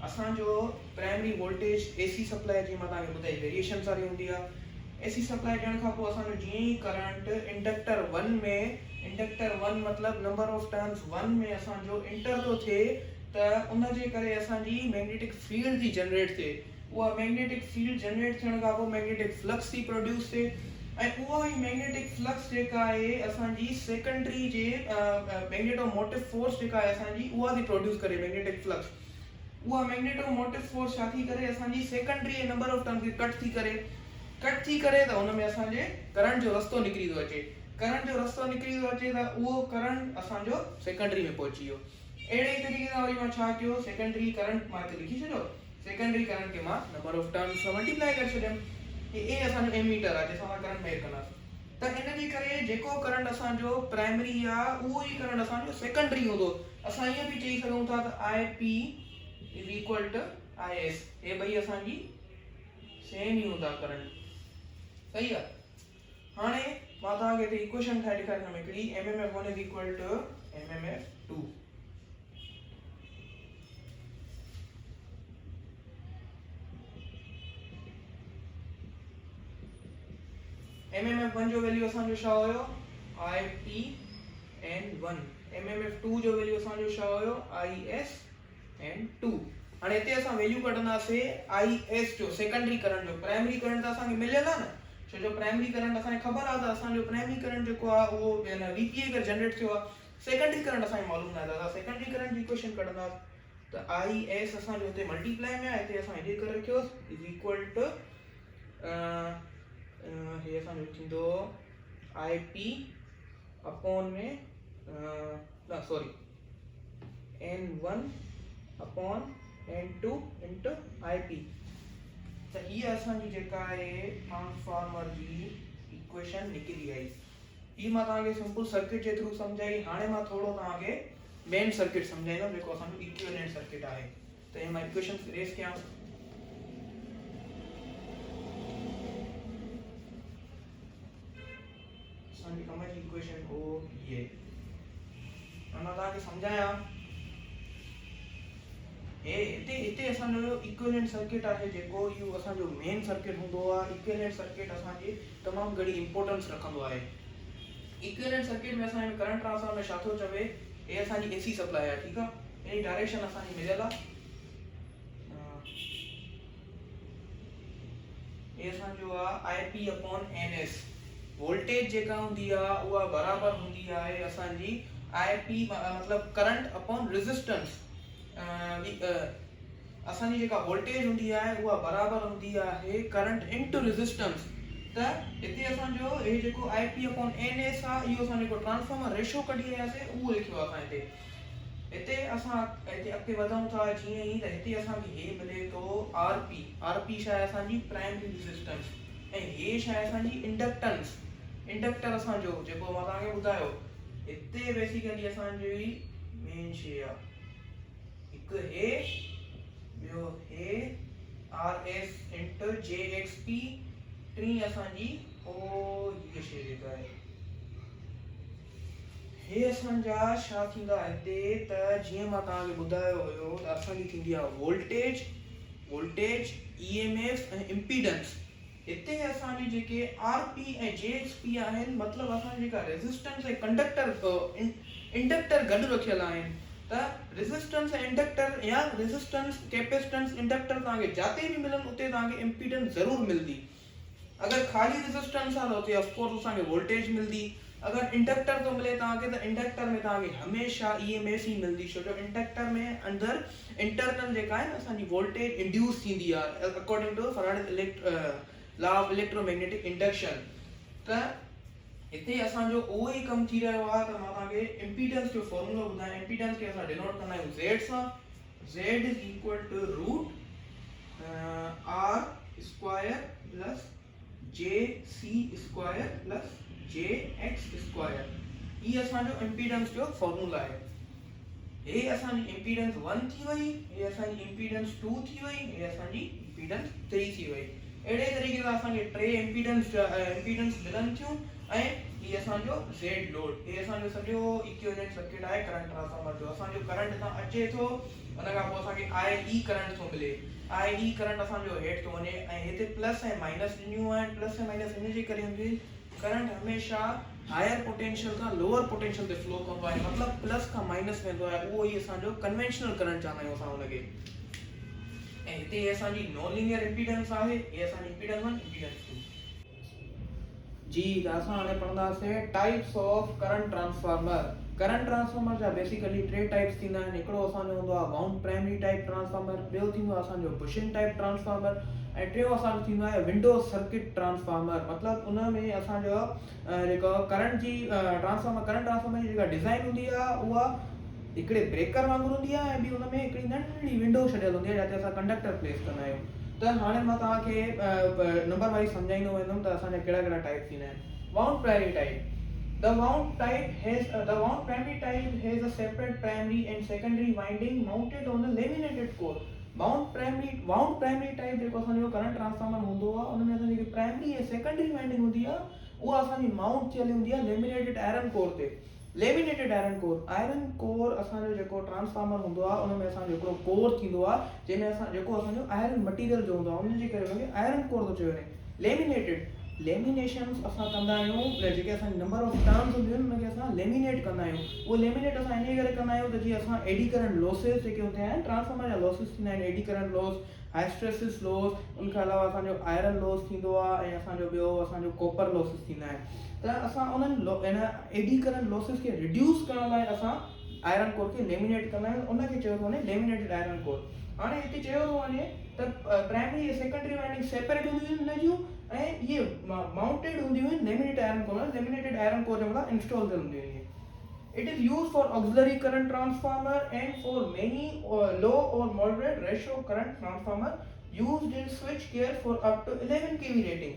असांजो प्राइमरी वोल्टेज AC सप्लाई, जीअं मां तव्हांखे ॿुधाई, वेरिएशन सारी हूंदी आहे। AC सप्लाई ॾियण खां पोइ असांजो जीअं ई करंट इंडक्टर 1 में, इंडक्टर 1 मतिलबु नंबर ऑफ टर्न्स 1 में असांजो इंटर थो थिए, त उन जे करे असांजी मैग्नेटिक फील्ड थी जनरेट थिए। उहा मैग्नेटिक फील्ड जनरेट थियण खां पोइ मैग्नेटिक फ्लक्स थी प्रोड्यूस थिए, ऐं उहा ई मैग्नेटिक फ्लक्स जेका आहे असांजी सेकेंडरी जे मैग्नेटोमोटिव फोर्स जेका आहे असांजी, उहा थी प्रोड्यूस करे मैग्नेटिक फ्लक्स। उहा मैग्नेटोमोटिव फोर्स छा थी करे, असांजी सेकेंडरी नंबर ऑफ टर्न खे कट थी करे, त हुन में असांजे करंट जो रस्तो निकिरी थो अचे। करंट जो रस्तो निकिरी थो अचे, त उहो करंट असांजो सेकेंडरी में पहुची वियो। अहिड़े ई तरीक़े सां वरी मां छा कयो, सेकेंडरी करंट मां हिते लिखी छॾियो, सेकेंडरी करंट खे मां नंबर ऑफ टर्न्स सां मल्टीप्लाई करे छॾियमि। ए असांजो एमीटर आहे जंहिंसां असां करंट मेजर कंदासीं। त इन जे करे जेको करंट असांजो प्राइमरी आहे, उहो ई करंट असांजो सेकेंडरी हूंदो। असां ईअं बि चई सघूं था त IP is equal to IS, हे ॿई असांजी सेम ई हूंदा करंट, सही आहे। हाणे मां तव्हांखे हिते इक्वेशन ठाहे ॾेखारियां, हिन में हिकिड़ी MMF1 is equal two MMF2। MMF1 जो वैल्यू असांजो छा हुयो, IPN1। MMF2 जो वैल्यू असांजो छा हुयो, ISN2। हाणे हिते असां वैल्यू कढंदासीं IS जो, सेकेंडरी करंट जो। प्राइमरी करंट त असांखे मिलियल आहे न, छो जो प्राइमरी करंट असांखे ख़बर आहे त असांजो प्राइमरी करंट जेको आहे उहो VPA करे जनरेट थियो आहे। सेकेंडरी करंट असांखे मालूम न आहे, त असां सेकेंडरी करंट जी इक्वेशन कढंदासीं, त IS असांजो हिते मल्टीप्लाई में आहे, हिते असां हिते करे रखियोसि, इज इक्वल टू हे असांजो थींदो IP अपॉन में N1 upon N2 into IP। त हीअ असांजी जेका आहे ट्रांसफार्मर जी इक्वेशन निकली आई। ई मां तव्हांखे सिंपल सर्किट जे थ्रू समझाई। हाणे मां थोड़ो तव्हांखे मेन सर्किट समझाईंदुमि जेको असांजो इक्विवेलेंट सर्किट आहे। त हे मां इक्वेशन रेस कयां। असांजी कम जी इक्वेशन हो ये मां तव्हांखे समझाया। इते असांजो इक्विवेलेंट सर्किट आहे जेको इहो असांजो मेन सर्किट हूंदो आहे। इक्विवेलेंट सर्किट असांजी तमामु घणी इंपॉर्टेंस रखंदो आहे। इक्विवेलेंट सर्किट में असांजो करंट ट्रांसफार्मर छा थो चवे, हे असांजी एसी सप्लाई आहे, ठीकु आहे। इन डायरेक्शन असांजी मिलियल आहे। हे असांजो आहे आईपी अपॉन एनएस। वोल्टेज जेका हूंदी आहे उहा बराबर हूंदी आहे असांजी आईपी मतलब करंट अपॉन रेजिस्टेंस। असांजी जेका वोल्टेज हूंदी आहे उहा बराबर हूंदी आहे करंट इनटू रेजिस्टेंस। त हिते असांजो हे जेको आईपी अपॉन एनएस आहे इहो असां जेको ट्रांसफार्मर रेशो कढी आयासीं उहो लिखियो आहे असां हिते असां हिते अॻिते वधूं था जीअं ई त हिते असांखे हे मिले थो आरपी। आरपी छा आहे असांजी प्राइमरी रेजिस्टेंस ऐं हे छा आहे असांजी इंडक्टेंस। इंडक्टर असांजो जेको मां तव्हांखे ॿुधायो हिते बेसिकली असांजी मेन शइ आहे। हिकु हे ॿियो हे आरएस इंटू जेएक्सपी टी असांजी ओ ये शइ जेका आहे हे असांजा छा थींदा हिते त जीअं मां तव्हांखे ॿुधायो हुयो त असांजी थींदी आहे वोल्टेज ईएमएफ ऐं इम्पीडेंस। हिते असांजी जेके आरपी ऐं जेएक्सपी आहिनि मतिलबु असांजी जेका रेजिस्टेंस ऐं इंडक्टर गॾु रखियल आहिनि। त रेजिस्टेंस ऐं इंडक्टर या रेजिस्टेंस कैपेसिटेंस इंडक्टर तव्हांखे जाते बि मिलनि उते तव्हांखे इम्पीडेंस ज़रूरु मिलंदी। अगर खाली रेजिस्टेंस आहे त उते ऑफ कोर्स असांखे वोल्टेज मिलंदी। अगर इंडक्टर तो मिले तव्हांखे त इंडक्टर में तव्हांखे हमेशा ईएमएफ ही मिलंदी छो जो इंडक्टर में अंदर इंटरनल जेका आहे न असांजी वोल्टेज इंड्यूस थींदी आहे according to Faraday law of electromagnetic induction. त हिते असांजो उहो ई कमु थी रहियो आहे त मां तव्हांखे इम्पीडेंस जो फॉर्मूलो ॿुधायां। इम्पीडेंस खे असां डिनोट कंदा आहियूं Z सां। Z is equal to root R square plus JC square plus JX square. ये असांजो इम्पीडेंस जो फॉर्मूला आहे। हे असांजी इम्पीडेंस 1 थी वई, हे असांजी इम्पीडेंस 2 थी वई, हे असांजी इम्पीडेंस 3 थी वई। अहिड़े तरीक़े सां असांखे टे इम्पीडेंस मिलनि थियूं ऐं ही असांजो Z लोड। हे असांजो सॼो इक्विवेलेंट सर्किट आहे करंट ट्रांसफार्मर जो। असांजो करंट हितां अचे थो उन खां पोइ असांखे IE करंट थो मिले। IE करंट असांजो हेठि थो वञे ऐं हिते प्लस ऐं माइनस ॾिनियूं आहिनि। प्लस ऐं माइनस इन जे करे हूंदी करंट हमेशा हायर पोटेंशियल खां लोअर पोटेंशियल ते फ्लो कंदो आहे मतिलबु प्लस खां माइनस वेंदो आहे। उहो ई असांजो कन्वेंशनल करंट चवंदा आहियूं असां हुनखे। ऐं हिते असांजी नॉन लीनियर इम्पीडेंस आहे। हे असांजी इम्पीडेंस 1 इम्पीडेंस 2 जी। त असां हाणे पढ़ंदासीं types of current transformer. Current transformer जा बेसिकली टे टाइप्स थींदा आहिनि। हिकिड़ो असांजो हूंदो आहे वाउंड प्राइमरी टाइप ट्रांसफार्मर, ॿियो थींदो आहे असांजो बुशिंग टाइप ट्रांसफार्मर ऐं टियों असांजो थींदो आहे विंडो सर्किट ट्रांसफार्मर। मतिलबु उन में असांजो जेको करंट ट्रांसफार्मर जी जेका डिज़ाइन हूंदी आहे उहा हिकिड़े ब्रेकर वांगुरु हूंदी आहे ऐं ॿी हुन में हिकिड़ी नंढड़ी विंडो छॾियल हूंदी आहे जिते असां कंडक्टर प्लेस कंदा आहियूं। त हाणे मां तव्हांखे नंबर वाइज सम्झाईंदो वेंदुमि त असांजा कहिड़ा कहिड़ा टाइप थींदा आहिनि। Wound primary type. The wound primary type has a separate primary and secondary winding mounted on a laminated core. wound primary type जेको असांजो करंट ट्रांसफार्मर हूंदो आहे उन में असांजी जेकी प्राइमरी ऐं सेकेंडरी वाइंडिंग हूंदी आहे उहा असांजी माउंट थियल हूंदी आहे लेमिनेटेड आयरन कोर ते। लेमिनेटेड आयरन कोर असांजो जेको ट्रांसफार्मर हूंदो आहे उन में असांजो हिकिड़ो कोर थींदो आहे जंहिंमें असां जेको असांजो आयरन मटीरियल जो हूंदो आहे उन जे करे हुनखे आयरन कोर थो चयो वञे। लेमिनेटेड लेमिनेशंस असां कंदा आहियूं जेके असांजी नंबर ऑफ टर्म्स हूंदियूं आहिनि उनखे असां लेमिनेट कंदा आहियूं। उहो लेमिनेट असां इन करे कंदा आहियूं त जीअं असां एडी करंट लॉसेस जेके हूंदा आहिनि ट्रांसफार्मर जा लॉसेस थींदा आहिनि एडी करंट लॉस, हाइस्ट्रेसिस लॉस, उनखां अलावा असांजो आयरन लॉस थींदो आहे ऐं असांजो ॿियो असांजो कॉपर लॉसेस थींदा आहिनि। त असां उन्हनि इन एडी करंट लॉसेस खे रिड्यूस करण लाइ असां आयरन कोर खे लेमिनेट कंदा आहियूं। उनखे चयो थो वञे लेमिनेटेड आयरन कोर। हाणे हिते चयो थो वञे त प्राइमरी ऐं सेकेंडरी वाइंडिंग सेपरेट हूंदियूं आहिनि हिन जूं ऐं ये माउंटेड हूंदियूं आहिनि लेमिनेटेड आयरन कोर जे मथां इंस्टॉल थियल हूंदियूं आहिनि। It is used for auxiliary current transformer and for many low or moderate ratio current transformer used in switch gear for up to 11 kV rating.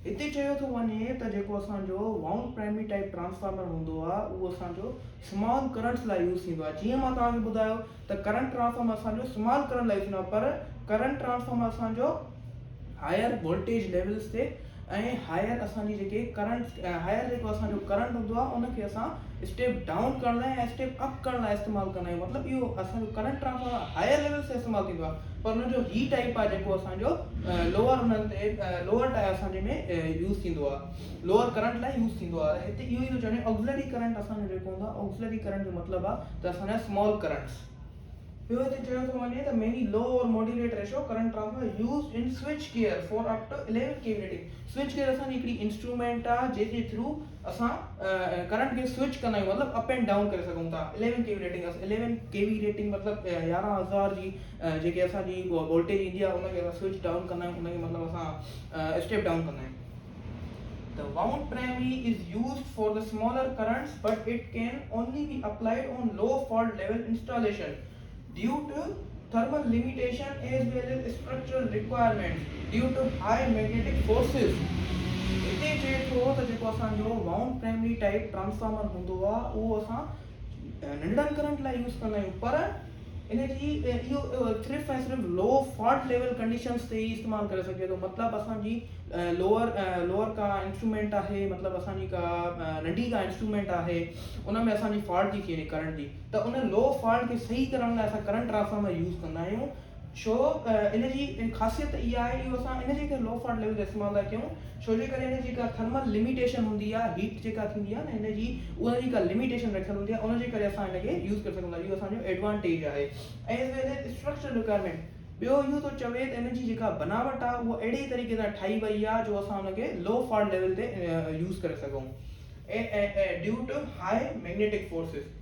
हिते चयो थो वञे त जेको असांजो वाउंड प्राइमरी टाइप ट्रांसफार्मर हूंदो आहे उहो असांजो स्मॉल करंट्स लाइ यूज़ थींदो आहे। जीअं मां तव्हांखे ॿुधायो त करंट ट्रांसफार्मर असांजो स्मॉल करंट लाइ यूज़ थींदो आहे, पर करंट ट्रांसफार्मर असांजो हायर वोल्टेज लेवल्स ते ऐं हायर असांजी जेके करंट हायर जेको असांजो करंट हूंदो आहे उनखे असां स्टेप डाउन करण लाइ ऐं स्टेप अप करण लाइ इस्तेमालु कंदा आहियूं। मतिलबु इहो असांजो करंट ट्रांसफार्मर हायर लेवल ते इस्तेमालु थींदो आहे, पर हुनजो ही टाइप आहे जेको असांजो लोअर हुननि ते लोअर टाइप असांजे में यूज़ थींदो आहे, लोअर करंट लाइ यूज़ थींदो आहे। हिते इहो ई थो चवणे ऑक्सिलरी करंट असांजो जेको हूंदो आहे, ऑक्सिलरी करंट जो मतिलबु आहे त असांजा स्मॉल करंट्स। ॿियो हिते चयो थो वञे त many low or modulate ratio current transfer use in switchgear for up to 11 kV rating. Switchgear असांजी हिकिड़ी इंस्ट्रूमेंट आहे जंहिंजे थ्रू असां करंट खे स्विच कंदा आहियूं, मतिलबु अप एंड डाउन करे सघूं था। 11 kV रेटिंग 11 kV रेटिंग मतिलबु 11,000 जी जेके असांजी वोल्टेज ईंदी आहे उनखे असां स्विच डाउन कंदा आहियूं, उनखे मतिलबु असां स्टेप डाउन कंदा आहियूं। The wound primary is used for the smaller currents, but it can only be applied on low fault level installation due to thermal limitation as well as structural requirements due to high magnetic forces. हिते चए थो त जेको असांजो wound primary type transformer हूंदो आहे उहो असां नंढनि करंट लाइ यूज़ कंदा आहियूं, पर इनजी इहो सिर्फ़ु ऐं सिर्फ़ु लो फॉल्ट लेवल कंडीशंस ते ई इस्तेमालु करे सघे थो। मतिलबु असांजी लोअर का इंस्ट्रूमेंट आहे, मतिलबु असांजी का नंढी का इंस्ट्रूमेंट आहे, उन में असांजी फॉल्ट थी थिए करंट जी, त उन लो फॉल्ट खे सही करण लाइ असां करंट ट्रांसफार्मर यूज़ कंदा आहियूं। छो इनजी ख़ासियत इहा आहे, इहो असां इनजे करे लो फॉल्ट लेवल ते इस्तेमालु था कयूं छो जे करे हिन जेका थर्मल लिमिटेशन हूंदी आहे, हीट जेका थींदी आहे न हिनजी, उनजी का लिमिटेशन रखियल हूंदी आहे, उनजे करे असां हिनखे यूज़ करे सघूं था। इहो असांजो एडवांटेज आहे। एज़ वेल एज़ स्ट्रक्चर रिक्वायरमेंट, ॿियो इहो थो चवे त हिनजी जेका बनावट आहे उहा अहिड़े तरीक़े सां ठाही वई आहे जो असां हुनखे लो फॉल्ट लेवल ते यूज़ करे सघूं due to high magnetic forces.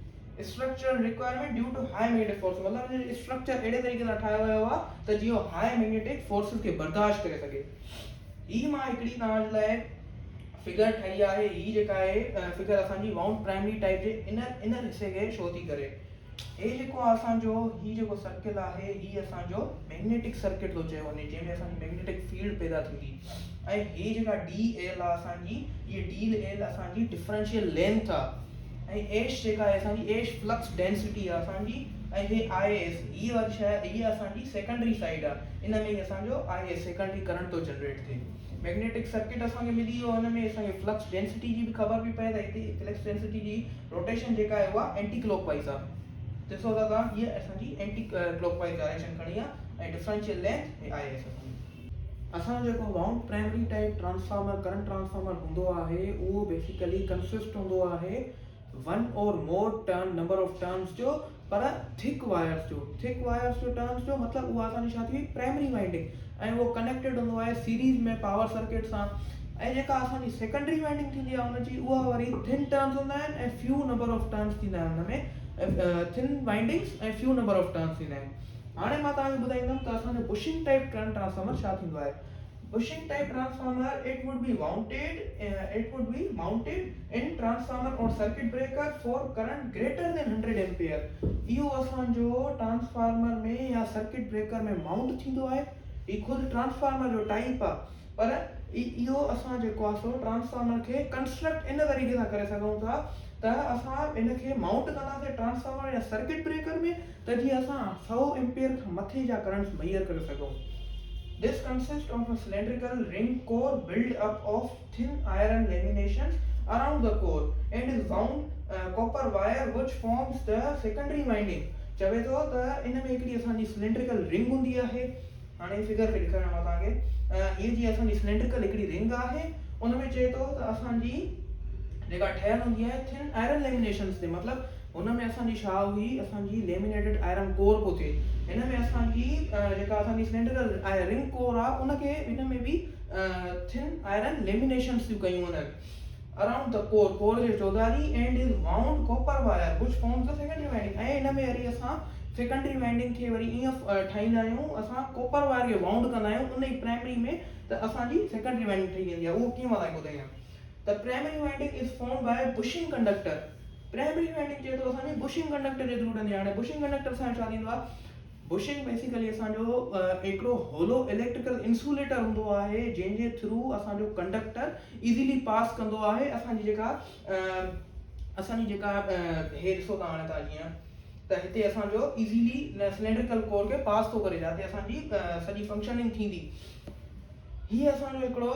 Structural requirement due to high magnetic force, मतिलबु स्ट्रक्चर अहिड़े तरीक़े सां ठाहियो वियो आहे त जीअं हाई मैग्नेटिक फोर्सिस खे बर्दाश्त करे सघे। ही मां हिकिड़ी तव्हांजे लाइ फिगर ठाही आहे, ही जेका आहे फिगर असांजी वाउंड प्राइमरी टाइप जे इनर हिसे खे शो थी करे। हे जेको आहे असांजो ही जेको सर्किल आहे ही असांजो मैग्नेटिक सर्किट थो चयो वञे, जंहिंमें असांजी मैग्नेटिक फील्ड पैदा थींदी। ऐं ही जेका डी एल आहे असांजी, ये डी एल असांजी डिफरेंशियल लेंथ आहे, ऐं एश जेका आहे असांजी एश फ्लक्स डेंसिटी आहे असांजी, ऐं हे आई एस ही वारी शइ हीअ असांजी सेकेंडरी साइड आहे। इन में ई असांजो आई एस सेकेंडरी करंट थो जनरेट थिए। मैग्नेटिक सर्किट असांखे मिली वियो, हुन में असांखे फ्लक्स डेंसिटी जी बि ख़बर पई पए त हिते फ्लक्स डेंसिटी जी रोटेशन जेका आहे उहा एंटी क्लॉकवाइज़ आहे। ॾिसो था तव्हां, हीअ असांजी एंटी क्लॉकवाइज़ डायरेक्शन खणी आहे ऐं डिफरेंशियल लेंथ हे आई एस असांजी। असांजो जेको wound primary type transformer current transformer हूंदो आहे उहो बेसिकली कंसिस्ट हूंदो आहे one or more turn number of turns जो, पर थिक वायर्स जो टर्न्स जो मतिलबु उहा असांजी छा थी प्राइमरी वाइंडिंग, ऐं उहो कनेक्टेड हूंदो आहे सीरीज़ में पावर सर्किट सां। ऐं जेका असांजी सेकेंडरी वाइंडिंग थींदी आहे हुनजी उहा वरी थिन टर्न्स हूंदा आहिनि ऐं फ्यू नंबर ऑफ टर्न्स थींदा आहिनि हुन में, थिन वाइंडिंग्स ऐं फ्यू नंबर ऑफ टर्न्स थींदा आहिनि। हाणे मां तव्हांखे ॿुधाईंदुमि त असांजो बुशिंग टाइप करंट ट्रांसफार्मर छा थींदो आहे। Bushing type transformer, it would be mounted in transformer or circuit breaker for current greater than 100 ampere। इहो असांजो ट्रांसफार्मर में या सर्किट ब्रेकर में माउंट थींदो आहे। ही खुद ट्रांसफार्मर जो टाइप आहे, पर इहो असां जेको आहे सो ट्रांसफार्मर खे कंस्ट्रक्ट इन तरीक़े सां करे सघूं था त असां इनखे माउंट कंदासीं ट्रांसफार्मर या सर्किट ब्रेकर में त जीअं असां 100 एम्पियर खां मथे जा करंट्स मुहैया करे सघूं। This consists of a cylindrical ring core built up of thin iron laminations around the core and is wound copper wire which forms the secondary winding। चवे थो त इन में हिकिड़ी असांजी सिलेंड्रिकल रिंग हूंदी आहे। हाणे फिगर खे ॾेखारियां मां तव्हांखे, ये जी असांजी सिलेंड्रिकल हिकिड़ी रिंग आहे, उन में चए थो त असांजी जेका ठहियल हूंदी आहे थिन आयरन लेमिनेशंस ते, मतिलबु हुन में असांजी छा हुई, असांजी लेमिनेटेड आयरन कोर पियो थिए। हिन में असांजी जेका असांजी सिलेंड्रिकल रिंग कोर आहे उनखे हिन में बि थिन आयरन लेमिनेशंस थियूं कयूं हुन अराउंड द कोर जे चौधारी and is wound copper wire which forms the secondary winding. ऐं हिन में वरी असां सेकेंडरी वाइंडिंग खे वरी ईअं ठाहींदा आहियूं, असां कॉपर वायर खे वाउंड कंदा आहियूं उन ई प्राइमरी में, त असांजी सेकेंडरी वाइंडिंग ठही वेंदी आहे। उहो कीअं मां तव्हांखे ॿुधायां। The primary winding is formed by a bushing conductor। Primary winding चए थो असांजी बुशिंग कंडक्टर जे थ्रू ठहंदी आहे। हाणे बुशिंग कंडक्टर सां छा थींदो आहे, बुशिंग बेसिकली असांजो हिकिड़ो होलो इलेक्ट्रिकल इंसुलेटर हूंदो आहे जंहिंजे थ्रू असांजो कंडक्टर इज़ीली पास कंदो आहे असांजी जेका हे ॾिसो तव्हां हाणे तव्हां जीअं त हिते असांजो इज़ीली सिलेंड्रिकल कोर खे पास थो करे जाते असांजी सॼी फंक्शनिंग थींदी। हीअ असांजो हिकिड़ो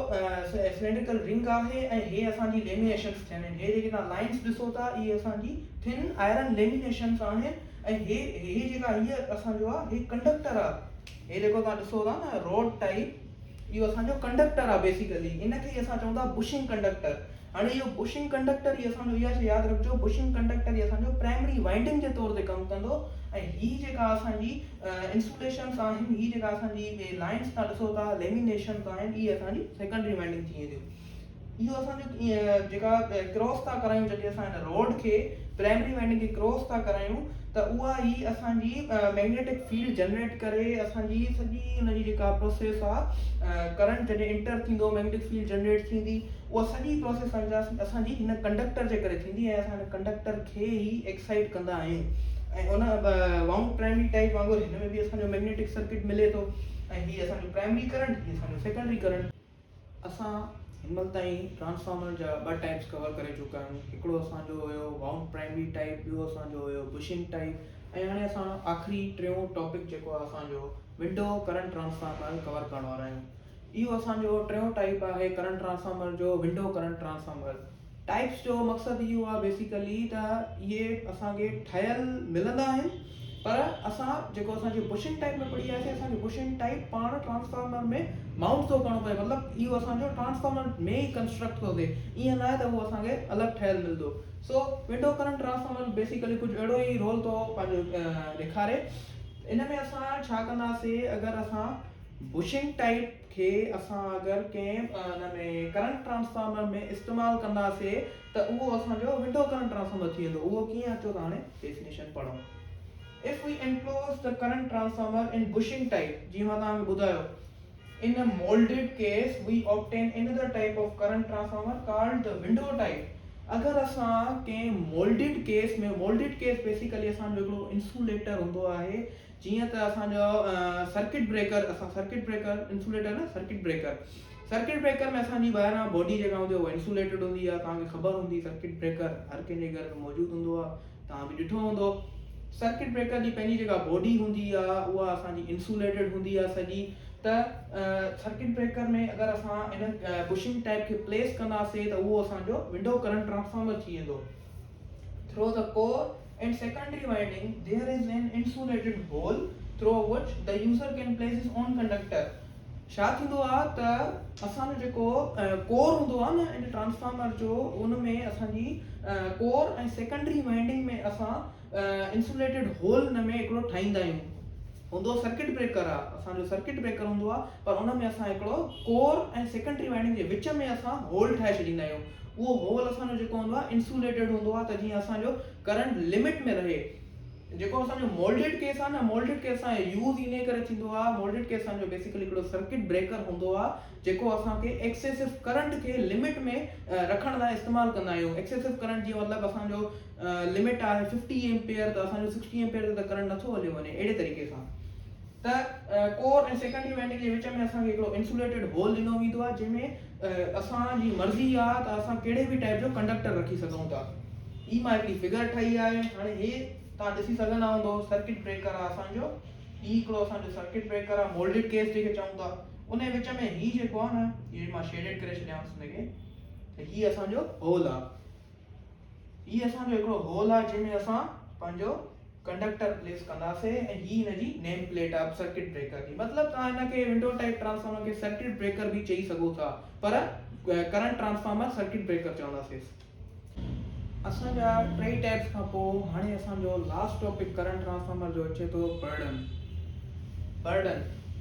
सिलेंड्रिकल रिंग आहे ऐं हे असांजी लेमिनेशन्स थियनि आहिनि। हे जेके तव्हां लाइन्स ॾिसो था इहे असांजी थिन आयरन लेमिनेशन्स आहिनि ऐं हे जेका हीअ असांजो आहे हे कंडक्टर आहे। हे जेको तव्हां ॾिसो था न रोड टाइप इहो असांजो कंडक्टर आहे बेसिकली, इनखे असां चवंदा बुशिंग कंडक्टर। हाणे इहो बुशिंग कंडक्टर ई असांजो इहा शइ यादि रखिजो, बुशिंग कंडक्टर ई असांजो प्राइमरी वाइंडिंग जे तौर ते कमु कंदो ऐं ही जेका असांजी इंसुलेशन्स आहिनि, ही जेका असांजी लाइन्स तव्हां ॾिसो था लेमिनेशन्स आहिनि, इहे असांजी सेकेंडरी वाइंडिंग थी वेंदियूं। इहो असांजो जेका क्रॉस था करायूं जॾहिं असां हिन रोड खे प्राइमरी वाइंडिंग खे क्रॉस था करायूं त उहा ई असांजी मैग्नेटिक फील्ड जनरेट करे असांजी सॼी हुनजी जेका प्रोसेस आहे करंट जॾहिं इंटर थींदो मैग्नेटिक फील्ड जनरेट थींदी, उहा सॼी प्रोसेस असांजी हिन कंडक्टर जे करे थींदी ऐं असां हिन कंडक्टर खे ई एक्साइट कंदा आहियूं। ऐं उन वाउंड प्राइमरी टाइप वांगुरु हिन में बि असांजो मैग्नेटिक सर्किट मिले थो ऐं हीअ असांजो प्राइमरी करंट, हीअ असांजो सेकेंडरी करंट। असां हिनमहिल ताईं ट्रांसफार्मर जा ॿ टाइप्स कवर करे चुका आहियूं। हिकिड़ो असांजो हुयो वाउंड प्राइमरी टाइप, ॿियो असांजो हुयो बुशिंग टाइप ऐं हाणे असां आख़िरी टियों टॉपिक जेको आहे असांजो विंडो करंट ट्रांसफार्मर कवर करण वारा आहियूं। इहो असांजो टियों टाइप आहे करंट ट्रांसफार्मर जो, विंडो करंट ट्रांसफार्मर। टाइप्स जो मक़सदु इहो आहे बेसिकली त इहे असांखे ठहियल मिलंदा आहिनि, पर असां जेको असांजी बुशिंग टाइप में पढ़ी आहे असांखे बुशिंग टाइप पाण ट्रांसफार्मर में माउंट थो करिणो पए, मतिलबु इहो असांजो ट्रांसफार्मर में ई कंस्ट्रक्ट थो थिए, ईअं न आहे त उहो असांखे अलॻि ठहियल मिलंदो। सो विंडो करंट ट्रांसफार्मर बेसिकली कुझु अहिड़ो ई रोल थो पंहिंजो ॾेखारे। इन में असां छा कंदासीं, अगरि असां बुशिंग टाइप खे असां अगरि कंहिं हुन में करंट ट्रांसफार्मर में इस्तेमालु कंदासीं त उहो असांजो विंडो करंट ट्रांसफार्मर थी वेंदो। उहो कीअं अचो त हाणे डेफिनेशन पढ़ूं। If we enclose the current transformer in bushing type, जी मां तव्हांखे ॿुधायो, in a molded case we obtain another type of current transformer called the window type। अगरि असां कंहिं मोल्डेड केस में, मोल्डेड केस बेसिकली असांजो हिकिड़ो इंसुलेटर हूंदो आहे, जीअं त असांजो सर्किट ब्रेकर, असां सर्किट ब्रेकर इंसुलेटर न सर्किट ब्रेकर में असांजी ॿाहिरां बॉडी जेका हूंदी आहे उहा इंसुलेटेड हूंदी आहे। तव्हांखे ख़बर हूंदी सर्किट ब्रेकर हर कंहिंजे घर में मौजूदु हूंदो आहे, तव्हां बि ॾिठो हूंदो। सर्किट ब्रेकर जी पंहिंजी जेका बॉडी हूंदी आहे उहा असांजी इंसुलेटेड हूंदी आहे सॼी। त सर्किट ब्रेकर में अगरि असां इन बुशिंग टाइप खे प्लेस कंदासीं त उहो असांजो विंडो करंट ट्रांसफार्मर थी वेंदो। Through the core and secondary winding there is an insulated hole through which the user can place his own conductor. छा थींदो आहे त असांजो जेको कोर हूंदो आहे न इन ट्रांसफार्मर जो, उन में असांजी कोर ऐं सेकेंडरी वाइंडिंग में असां इंसुलेटेड होल हिन में हिकिड़ो ठाहींदा आहियूं। हूंदो सर्किट ब्रेकर आहे, असांजो सर्किट ब्रेकर हूंदो आहे, पर उन में असां हिकिड़ो कोर ऐं सेकेंडरी वाइंडिंग जे विच में असां होल ठाहे छॾींदा आहियूं। उहो होल असांजो जेको हूंदो आहे इंसुलेटेड हूंदो आहे त जीअं असांजो करंट लिमिट में रहे। जेको असांजो मोल्डेड केस आहे न, मोल्डेड केस असांजो यूज़ इन करे थींदो आहे, मोल्डेड केस असांजो बेसिकली हिकिड़ो सर्किट ब्रेकर हूंदो आहे जेको असांखे एक्सेसिव करंट खे लिमिट में रखण लाइ इस्तेमालु कंदा आहियूं। एक्सेसिव करंट जी मतिलबु असांजो लिमिट आहे 50 एम्पियर, त असांजो 60 एम्पियर ते त करंट नथो हलियो वञे, अहिड़े तरीक़े सां। त कोर ऐं सेकेंडरी वाइंडिंग जे विच में असांखे हिकिड़ो इंसुलेटेड होल ॾिनो वेंदो आहे जंहिंमें असांजी मर्ज़ी आहे त असां कहिड़े बि टाइप जो कंडक्टर रखी सघूं था। ई मां हिकिड़ी फिगर ठाही आहे। हाणे हे तव्हां ॾिसी सघंदा हूंदो, सर्किट ब्रेकर आहे असांजो, ही हिकिड़ो असांजो सर्किट ब्रेकर आहे, मोल्डेड केस जंहिंखे चऊं था। उन विच में ही जेको आहे न, ये मां शेडेड करे छॾियांसि हिनखे, त ही असांजो होल आहे। ही असांजो हिकिड़ो होल आहे जंहिंमें असां पंहिंजो कंडक्टर प्लेस कंदासीं ऐं ही हिनजी नेम प्लेट आहे सर्किट ब्रेकर जी। मतिलबु तव्हां हिनखे विंडो टाइप ट्रांसफार्मर खे सर्किट ब्रेकर बि चई सघो था, पर करंट ट्रांसफार्मर सर्किट ब्रेकर चवंदासीं। असांजा टे टाइप्स खां पोइ हाणे असांजो लास्ट टॉपिक करंट ट्रांसफार्मर जो अचे थो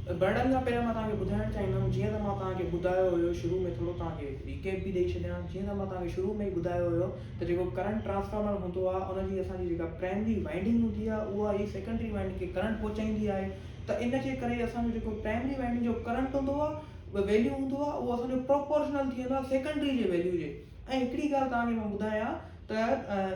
बर्डन खां पहिरियों मां तव्हांखे ॿुधाइणु चाहींदुमि, जीअं त मां तव्हांखे ॿुधायो हुयो शुरू में, थोरो तव्हांखे रिकेप बि ॾेई छॾियां। जीअं त मां तव्हांखे शुरू में ई ॿुधायो हुयो त जेको करंट ट्रांसफार्मर हूंदो आहे उनजी असांजी जेका प्राइमरी वाइंडिंग हूंदी आहे उहा ई सेकेंडरी वाइंडिंग खे करंट पहुचाईंदी आहे। त इन जे करे असांजो जेको प्राइमरी वाइंडिंग जो करंट हूंदो आहे, वैल्यू हूंदो आहे, उहो असांजो प्रोपोर्शनल थी वेंदो आहे सेकेंडरी जे वैल्यू जे। ऐं हिकिड़ी ॻाल्हि तव्हांखे मां ॿुधायां त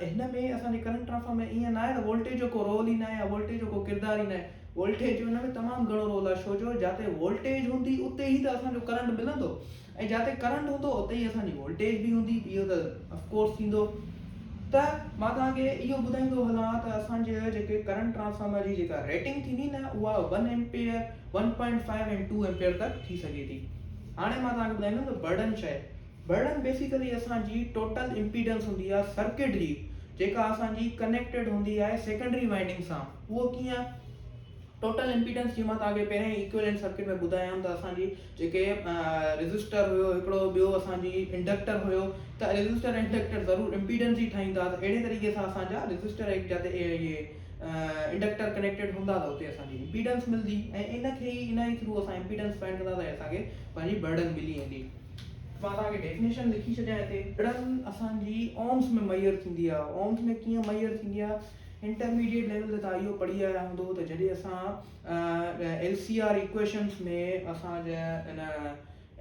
हिन में असांजे करंट ट्रांसफार्मर में ईअं न आहे त वोल्टेज जो को रोल ई न आहे या वोल्टेज जो को किरदार ई न आहे। वोल्टेज जो हिन में तमामु घणो रोल आहे, छो जो जिते वोल्टेज हूंदी उते ई त असांजो करंट मिलंदो, ऐं जिते करंट हूंदो उते ई असांजी वोल्टेज बि हूंदी, इहो त ऑफकोर्स थींदो। त मां तव्हांखे इहो ॿुधाईंदो हलां त असांजे जेके करंट ट्रांसफार्मर जी जेका रेटिंग थींदी न उहा 1 एम्पियर 1.5 ऐं 2 एम्पियर तक थी सघे थी। हाणे मां तव्हांखे ॿुधाईंदुमि त बर्डन छा आहे। बर्डन बेसिकली असांजी टोटल इम्पीडेंस हूंदी आहे सर्किट जी, जेका असांजी कनेक्टेड हूंदी आहे सेकेंडरी वाइंडिंग सां। उहो कीअं? टोटल इम्पीडेंस जीअं मां तव्हांखे पहिरें इक्विवेलेंट सर्किट में ॿुधायमि त असांजी जेके रेज़िस्टर हुयो हिकिड़ो, ॿियो असांजी इंडक्टर हुयो, त रेज़िस्टर ऐं इंडक्टर ज़रूरु इम्पीडेंस ई ठाहींदा, त अहिड़े तरीक़े सां असांजा रेज़िस्टर ऐं जिते इहे इंडक्टर कनेक्टेड हूंदा त उते असांजी इम्पीडेंस मिलंदी, ऐं इनखे ई इन ई थ्रू असां इम्पीडेंस फाइंड कंदा त असांखे पंहिंजी बर्डन मिली वेंदी। मां तव्हांखे डेफिनेशन लिखी छॾियां हिते। बर्डन असांजी ओम्स में मैयर थींदी आहे। ओम्स में कीअं मैयर थींदी आहे? इंटरमीडिएट लेवल ते तव्हां इहो पढ़ी आया हूंदो त जॾहिं असां LCR इक्वेशन्स में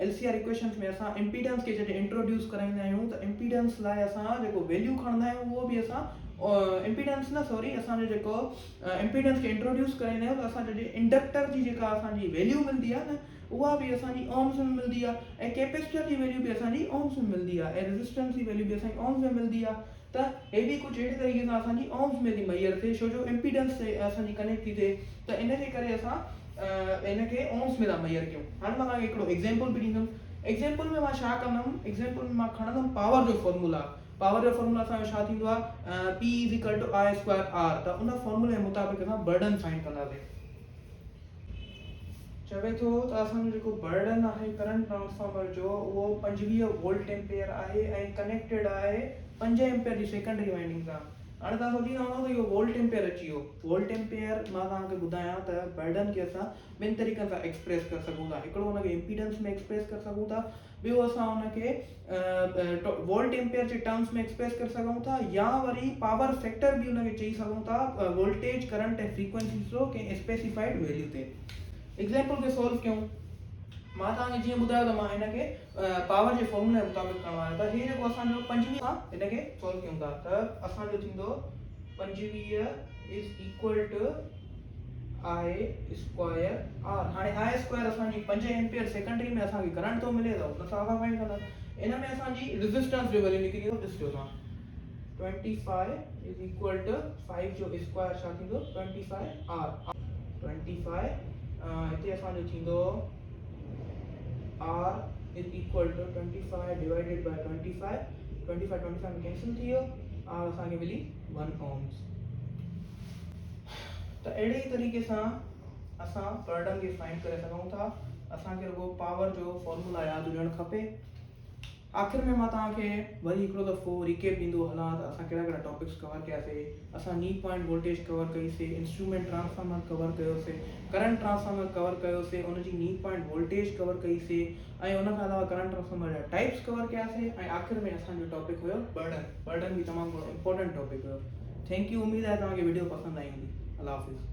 LCR इक्वेशन्स में असां इम्पीडेंस खे जॾहिं इंट्रोड्यूस कराईंदा आहियूं त इम्पीडेंस लाइ असां जेको वैल्यू खणंदा आहियूं उहो बि असां असांजो जेको इम्पीडेंस खे इंट्रोड्यूस कराईंदा आहियूं त असां जॾहिं इंडक्टर जी जेका असांजी वैल्यू मिलंदी आहे न उहा बि असांजी ओम्स में मिलंदी आहे, ऐं कैपेसिटर जी वैल्यू बि असांजी ओम्स में मिलंदी आहे, ऐं रेजिस्टेंस जी वैल्यू बि असांजी ओम्स में मिलंदी आहे। त हे बि कुझु अहिड़े तरीक़े सां असांजी ओम्स में थी मैयर थिए, छो जो इम्पीडेंस असांजी कनेक्ट थी थिए, त इनजे करे असां इनखे ओम्स में था मैयर कयूं। हाणे मां तव्हांखे हिकिड़ो एग्जाम्पल बि ॾींदुमि। एग्जाम्पल में मां छा कंदुमि? एग्जाम्पल में मां खणंदुमि पावर जो फॉर्मूला। पावर जो फॉर्मूला असांजो छा थींदो आहे? P = I²R। त उन फॉर्मूले जे मुताबिक़ असां बर्डन फाइंड कंदासीं। चवे थो त असांजो जेको बर्डन आहे करंट ट्रांसफार्मर जो उहो 25 वोल्ट एम्पियर आहे ऐं कनेक्टेड आहे 5 एम्पियर जी सेकेंडरी वाइंडिंग सां। हाणे तव्हां सोचींदा हूंदव त इहो वोल्ट एम्पियर अची वियो। वोल्ट एम्पियर मां तव्हांखे ॿुधायां त बर्डन खे असां ॿिनि तरीक़नि सां एक्सप्रेस करे सघूं था। हिकिड़ो हुनखे इम्पीडेंस में एक्सप्रेस करे सघूं था, ॿियो असां हुनखे वोल्ट एम्पियर जे टर्म्स में एक्सप्रेस करे सघूं था, या वरी पावर फैक्टर बि हुनखे चई सघूं था वोल्टेज करंट ऐं फ्रीक्वेंसी जो कंहिं स्पेसिफाइड वैल्यू ते। एग्जाम्पल खे सॉल्व कयूं। मां तव्हांखे जीअं ॿुधायो त मां हिनखे पावर जे फॉर्मूले जे मुताबिक़ करणो आहे, त हे जेको असांजो 25 आहे हिनखे सॉल्व कयूं था त असांजो थींदो 25 = I²R। हाणे I² असांजी 5 एम्पियर सेकेंडरी में असांखे करंट थो मिले त उन सां असां फाइंड कंदा। इन में असांजी रेजिस्टेंस जो वैल्यू निकिरी वेंदो, ॾिसजो तव्हां 25 = 5 जो स्क्वायर छा थींदो? 25R। 25 हिते असांजो थींदो R = 25 डिवाइडेड बाय 25। 25 में कैंसिल थी वियो, R असांखे मिली 1 ओम्स। त अहिड़े ई तरीक़े सां असां बर्डन खे फाइंड करे सघूं था। असांखे रुगो पावर जो फॉर्मूला यादि हुजणु खपे। आख़िर में मां तव्हांखे वरी हिकिड़ो दफ़ो रिकेप ॾींदो हलां त असां कहिड़ा कहिड़ा टॉपिक्स कवर कयासीं। असां नी पॉइंट वोल्टेज कवर कईसीं, इंस्ट्रूमेंट ट्रांसफार्मर कवर कयोसीं, करंट ट्रांसफार्मर कवर कयोसीं, उनजी नी पॉइंट वोल्टेज कवर कईसीं, ऐं उन खां अलावा करंट ट्रांसफार्मर जा टाइप्स कवर कयासीं, ऐं आख़िर में असांजो टॉपिक हुयो बर्डन। बर्डन बि तमामु इंपॉर्टेंट टॉपिक हुयो। Thank you. उमेद आहे तव्हांखे वीडियो पसंदि आई हूंदी। अल्लाह हाफ़िज़।